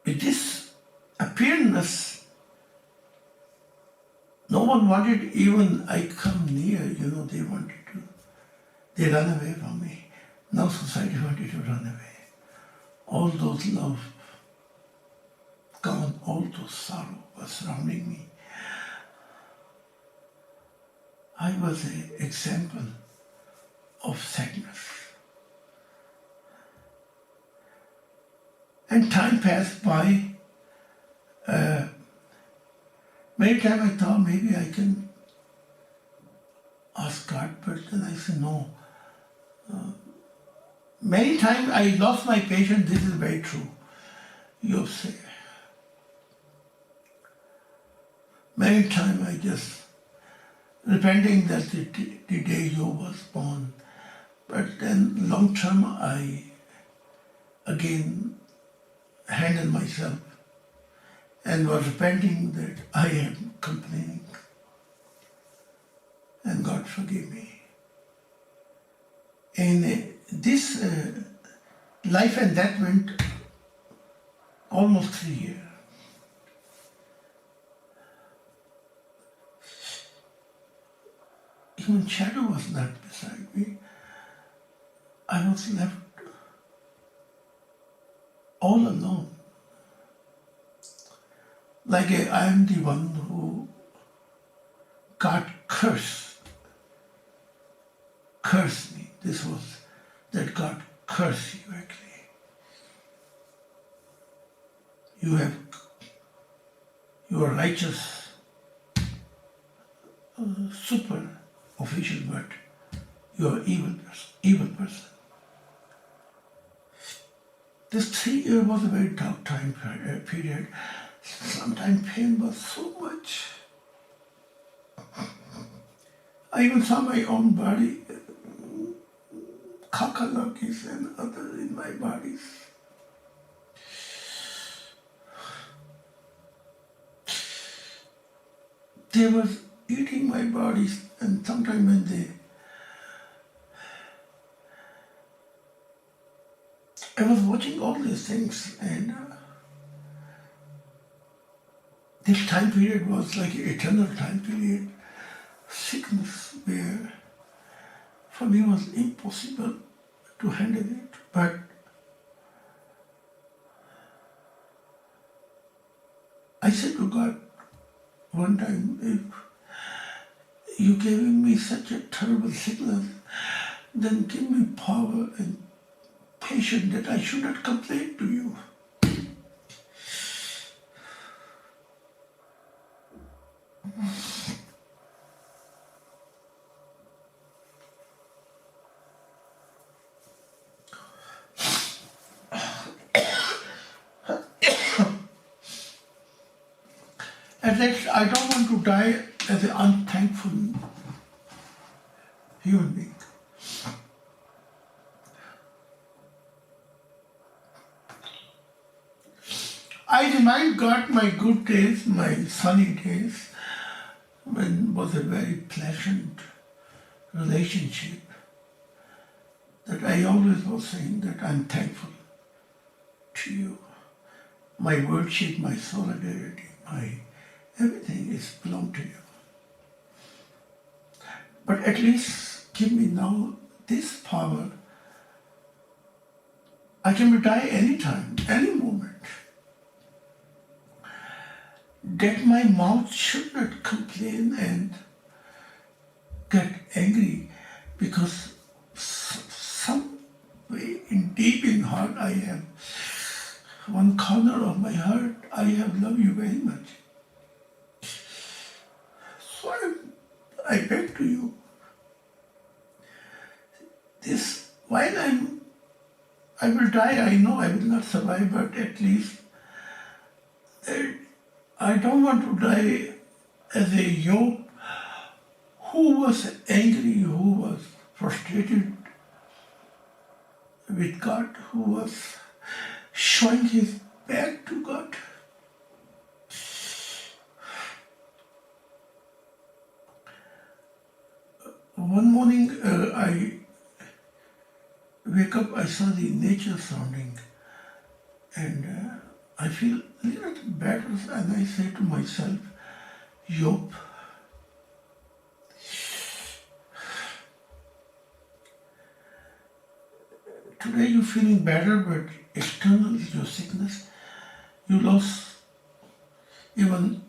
with this appearance, no one wanted even I come near, they wanted to. They run away from me. Now society wanted to run away. All those love gone, all those sorrow was surrounding me. I was an example of sadness. And time passed by. Many times I thought maybe I can ask God, but then I said no. Many times I lost my patience, this is very true. You say. Many times I just repenting that the day Job was born. But then long term I again handled myself and was repenting that I am complaining. And God forgive me. And this life and death went almost 3 years. Even shadow was not beside me. I was left all alone. Like I am the one who God cursed me. This was that God cursed you actually. You are righteous, super official, but you are evil person. This 3 years was a very dark time period. Sometimes pain was so much. I even saw my own body, kakalakis and others in my bodies. They were eating my bodies, and sometimes when I was watching all these things, and this time period was like an eternal time period, sickness where for me was impossible to handle it. But I said to God one time, if you're giving me such a terrible sickness, then give me power and patience that I should not complain to you. At least I don't want to die as an unthankful human being. I remind God my good days, my sunny days, when was a very pleasant relationship, that I always was saying that I'm thankful to you. My worship, my solidarity, my everything is belong to you. But at least give me now this power. I can die anytime, any moment. That my mouth should not complain and get angry, because some way deep in heart I have, one corner of my heart, I have loved you very much. So I beg to you, this, while I will die, I know I will not survive, but at least I don't want to die as a Job who was angry, who was frustrated with God, who was showing his back to God. One morning I wake up, I saw the nature sounding, and I feel a little better, and I say to myself, Job, today you're feeling better, but external is your sickness. You lost even,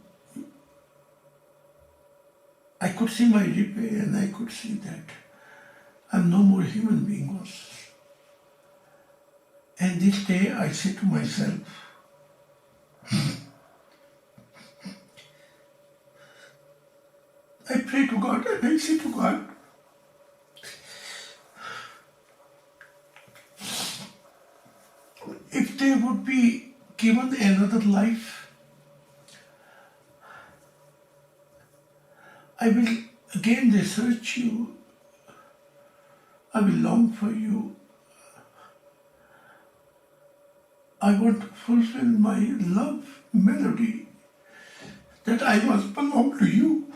I could see my repair, and I could see that I'm no more human being was. And this day I say to myself, I pray to God and I say to God, if they would be given another life, I will again research you, I will long for you, I want to fulfill my love melody that I must belong to you.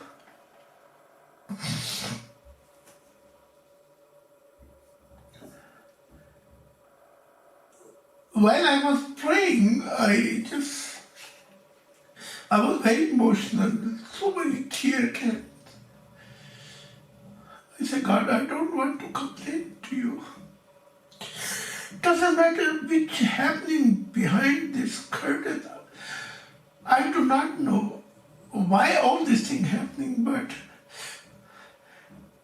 While I was praying, I was very emotional, so many tears came. I said, God, I don't want to complain to you. Doesn't matter which happening behind this curtain. I do not know why all this thing happening, but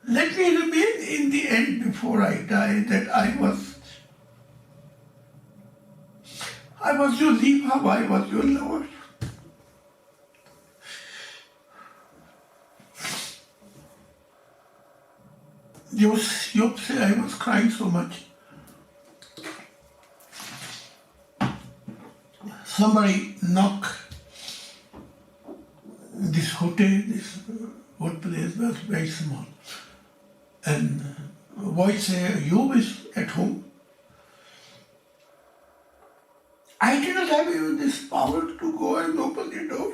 let me remain in the end before I die that I was your leaver, I was your lover. Job said I was crying so much. Somebody knocked this hotel, this wood place was very small. And voice say, you is at home. I did not have even this power to go and open the door.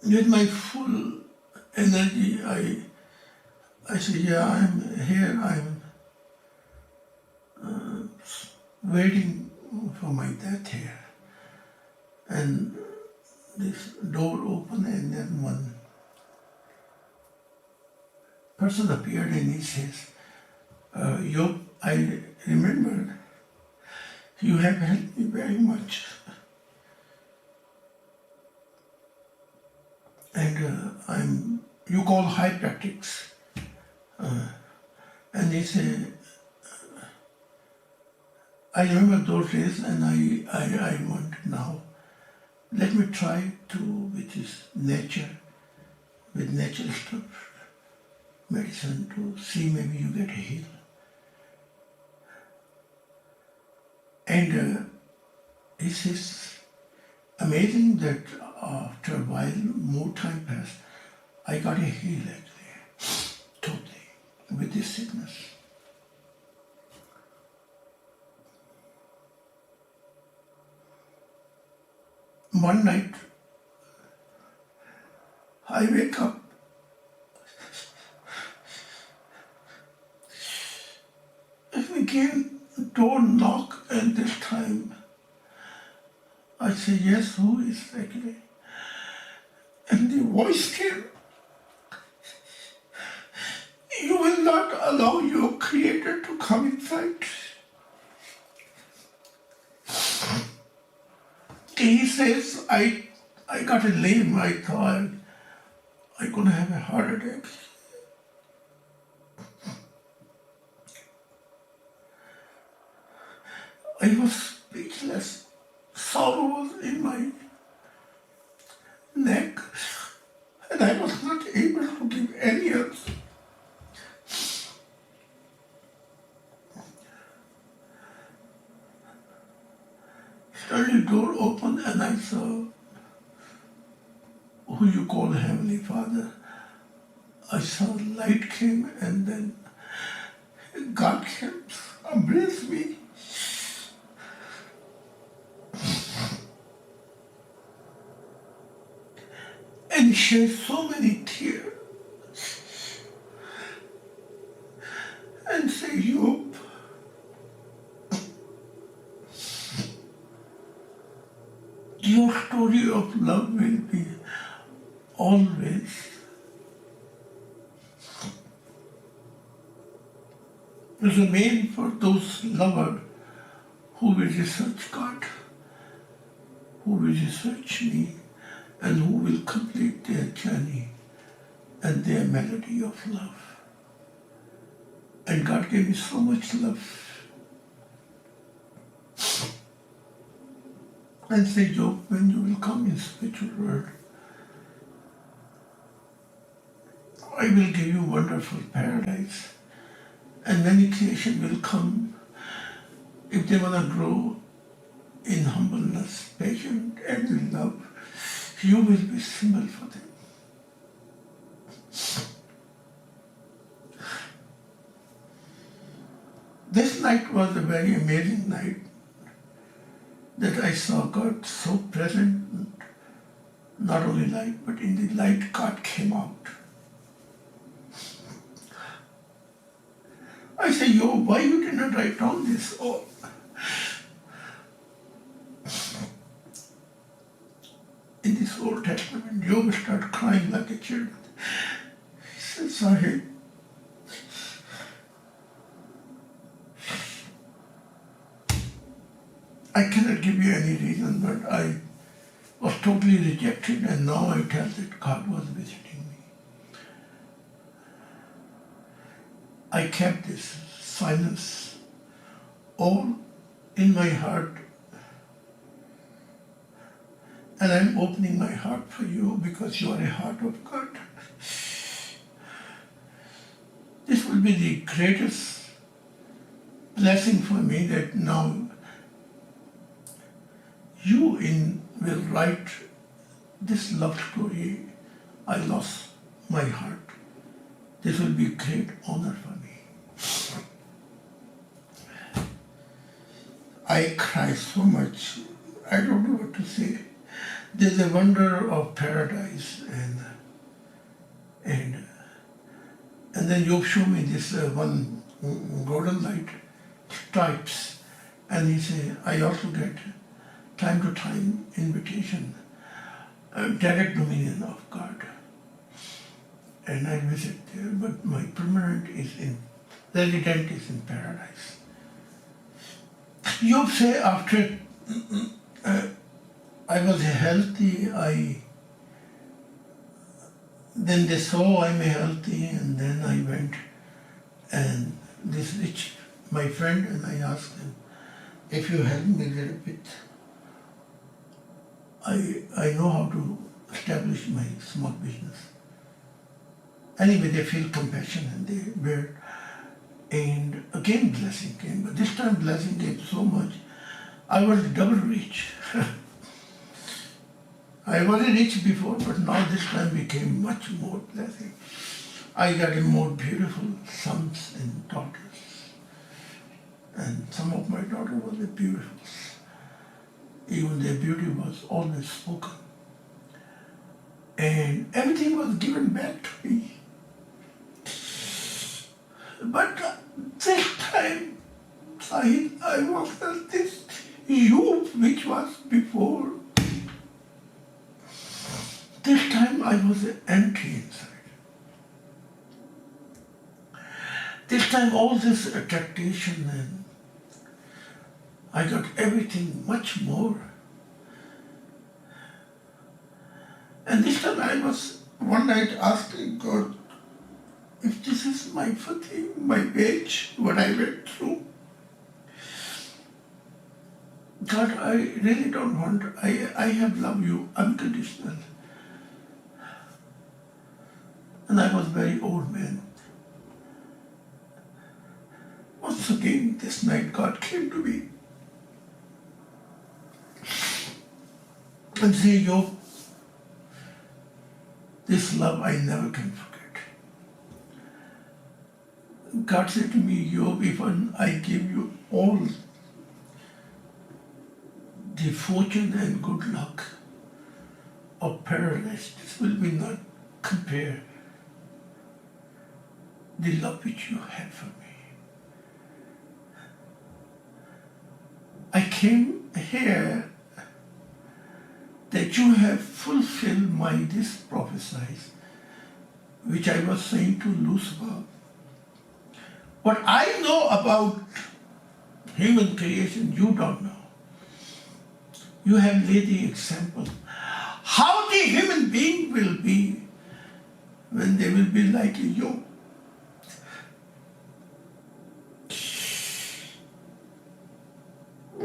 With my full energy, I said, yeah, I'm here, I'm waiting for my death here. And this door opened and then one person appeared and he says, I remember you have helped me very much. And you call high practice. And he said, I remember those days and I want now, let me try to, which is nature, with natural stuff, medicine, to see maybe you get healed. And it is amazing that after a while, more time passed, I got healed actually, totally, with this sickness. One night, I wake up. Again, door knock, and this time I say, yes, who is actually? And the voice came, you will not allow your Creator to come inside. He says, I got a lame, I thought I'm going to have a heart attack. I was speechless. Sorrow was in my neck, and I was not able to give any answer. Suddenly the door opened and I saw who you call Heavenly Father. I saw light came and then God came, embraced me. And shed so many tears and say, Job, your story of love will be always remain for those lovers who will research God, who will research me, and who will complete their journey and their melody of love. And God gave me so much love. And say, Job, when you will come in spiritual world, I will give you wonderful paradise. And many creation will come if they want to grow in humbleness, patience, and in love. You will be symbol for them. This night was a very amazing night that I saw God so present, not only light, but in the light God came out. I say, Yo, why you did not write down this? Oh. In this Old Testament, Job started crying like a child. He said, Zahid, I cannot give you any reason, but I was totally rejected, and now I tell that God was visiting me. I kept this silence all in my heart, and I'm opening my heart for you because you are a heart of God. This will be the greatest blessing for me that now will write this love story. I lost my heart. This will be great honor for me. I cry so much. I don't know what to say. There's a wonder of paradise, and then you show me this one golden light stripes, and he say I also get time to time invitation, direct dominion of God, and I visit there. But my permanent resident is in paradise. You say after I was healthy, then they saw I'm healthy, and then I went and this rich, my friend, and I asked him, if you help me a little bit, I know how to establish my small business. Anyway, they feel compassion and they were, and again blessing came, but this time blessing came so much, I was double rich. I was rich before, but now this time became much more blessing. I got a more beautiful sons and daughters. And some of my daughters were beautiful. Even their beauty was always spoken. And everything was given back to me. But this time, Zahid, I was this youth which was before. This time I was empty inside. This time all this attraction, and I got everything much more. And this time I was one night asking God, if this is my fatigue, my wage, what I went through, God, I really don't want, I have loved you unconditionally. And I was very old man. Once again, this night God came to me and said, Job, this love I never can forget. God said to me, Job, if I give you all the fortune and good luck of paradise, this will be not compare the love which you have for me. I came here that you have fulfilled my this prophecy, which I was saying to Lucifer. What I know about human creation, you don't know. You have laid the example. How the human being will be when they will be like you.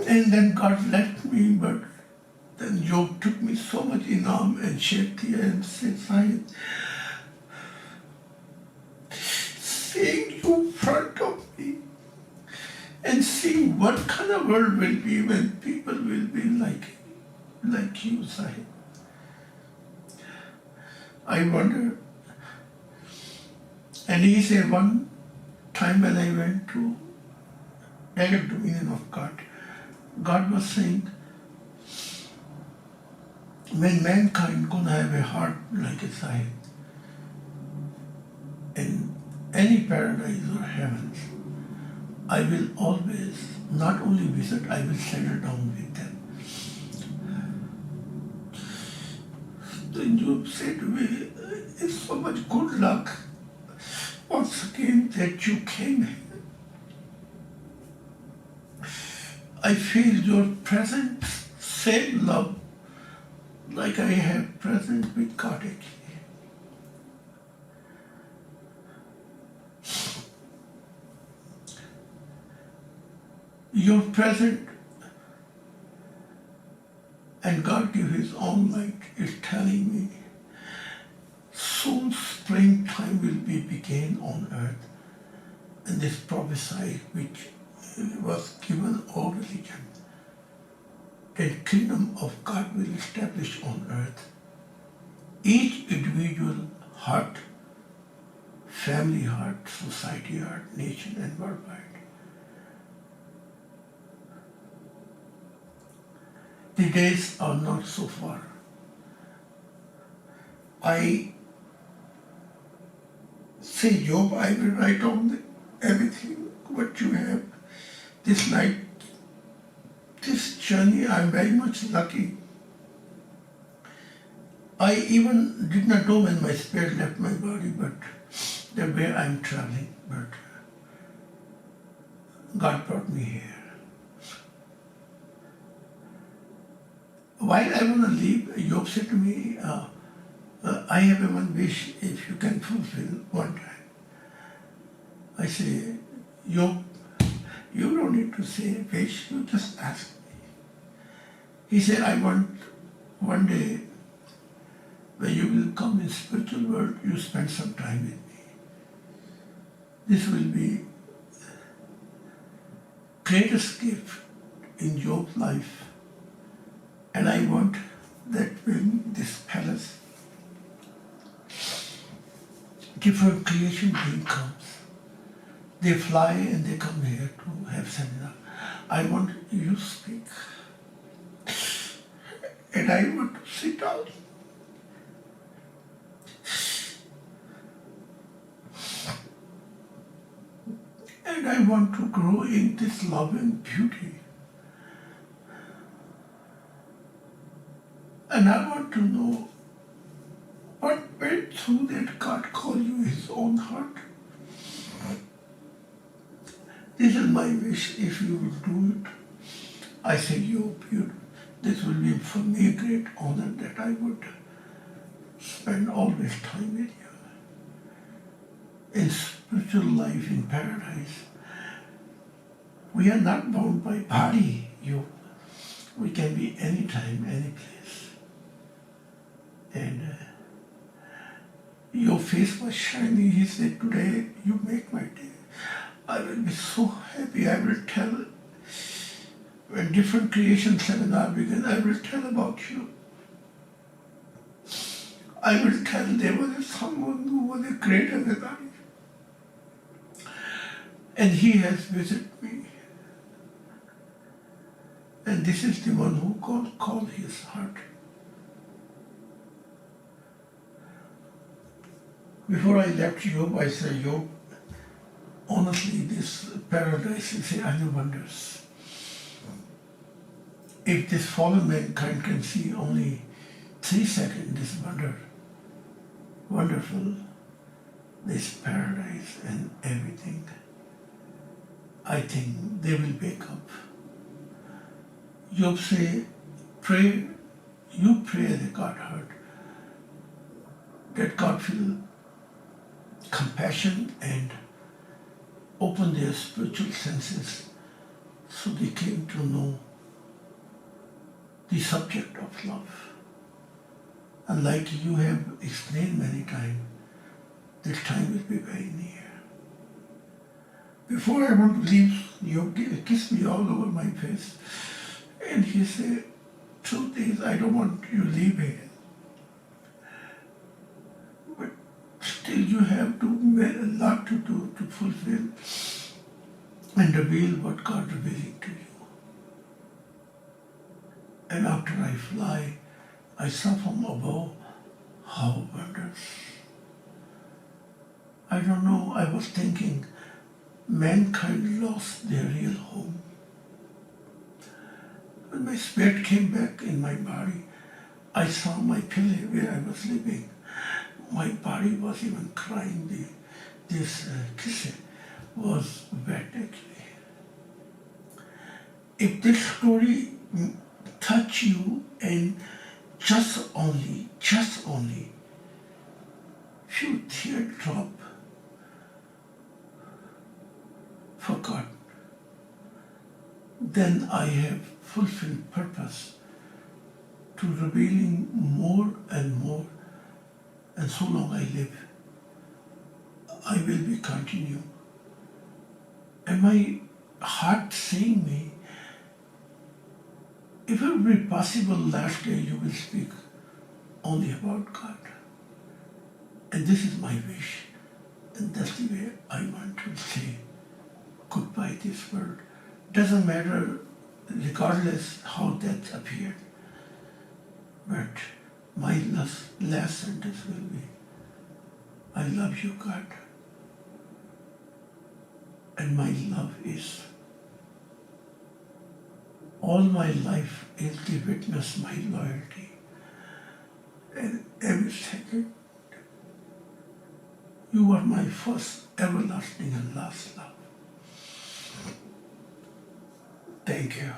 And then God left me, but then Job took me so much in arm and shaked the hand and said, Zahid, seeing you in front of me and seeing what kind of world will be when people will be like you, Zahid. I wonder. And he said one time when I went to direct dominion of God, God was saying, when mankind gonna have a heart like a Zahid, in any paradise or heavens, I will always not only visit, I will settle down with them. Then you said to me, it's so much good luck once again that you came here. I feel your present same love like I have present with God actually. Your present and God give His own light is telling me soon springtime will be begun on earth, and this prophecy which was given all religion that kingdom of God will establish on earth. Each individual heart, family heart, society heart, nation and worldwide. The days are not so far. I say, Job, I will write on everything what you have this night, this journey. I am very much lucky. I even did not know when my spirit left my body, but the way I am traveling. But God brought me here. While I want to leave, Job said to me, I have a one wish if you can fulfill one time. I say, Job, you don't need to say wish, you just ask me. He said, I want one day when you will come in spiritual world, you spend some time with me. This will be greatest gift in Job's life. And I want that when this palace, different creation being comes, they fly and they come here to have seminar. I want you to speak. And I want to sit down. And I want to grow in this love and beauty. And I want to know what went through that God called you his own heart. This is my wish if you will do it. I say, this will be for me a great honor that I would spend always time with you. In spiritual life, in paradise, we are not bound by body, we can be anytime, any place. And your face was shining. He said, today you make my day. I will be so happy. I will tell, when different creation seminar begin, I will tell about you. I will tell there was someone who was greater than I. And he has visited me. And this is the one who God called his heart. Before I left Job, I said, Job, honestly, this paradise is the other wonders. If this fallen mankind can see only 3 seconds, this wonderful, this paradise and everything, I think they will wake up. Job say, you pray that God heard, that God will compassion and open their spiritual senses so they came to know the subject of love. And like you have explained many times, this time will be very near. Before I want to leave, you kiss me all over my face. And he said, truth is, I don't want you to leave here. But still you have a lot to do to fulfill and reveal what God is revealing to you. And after I fly, I saw from above how wondrous. I don't know, I was thinking, mankind lost their real home. When my spirit came back in my body, I saw my pillow where I was living. My body was even crying. This kiss was wet actually. If this story touch you and just only, few teardrop for God, then I have fulfilled purpose to revealing more and more, and so long I live, I will be continue. And my heart saying me, if it will be possible, last day you will speak only about God. And this is my wish. And that's the way I want to say goodbye this world. Doesn't matter, regardless how death appeared. But my last sentence will be, I love you, God. And my love is, all my life is to witness my loyalty. And every second, you are my first, everlasting and last love. Thank you.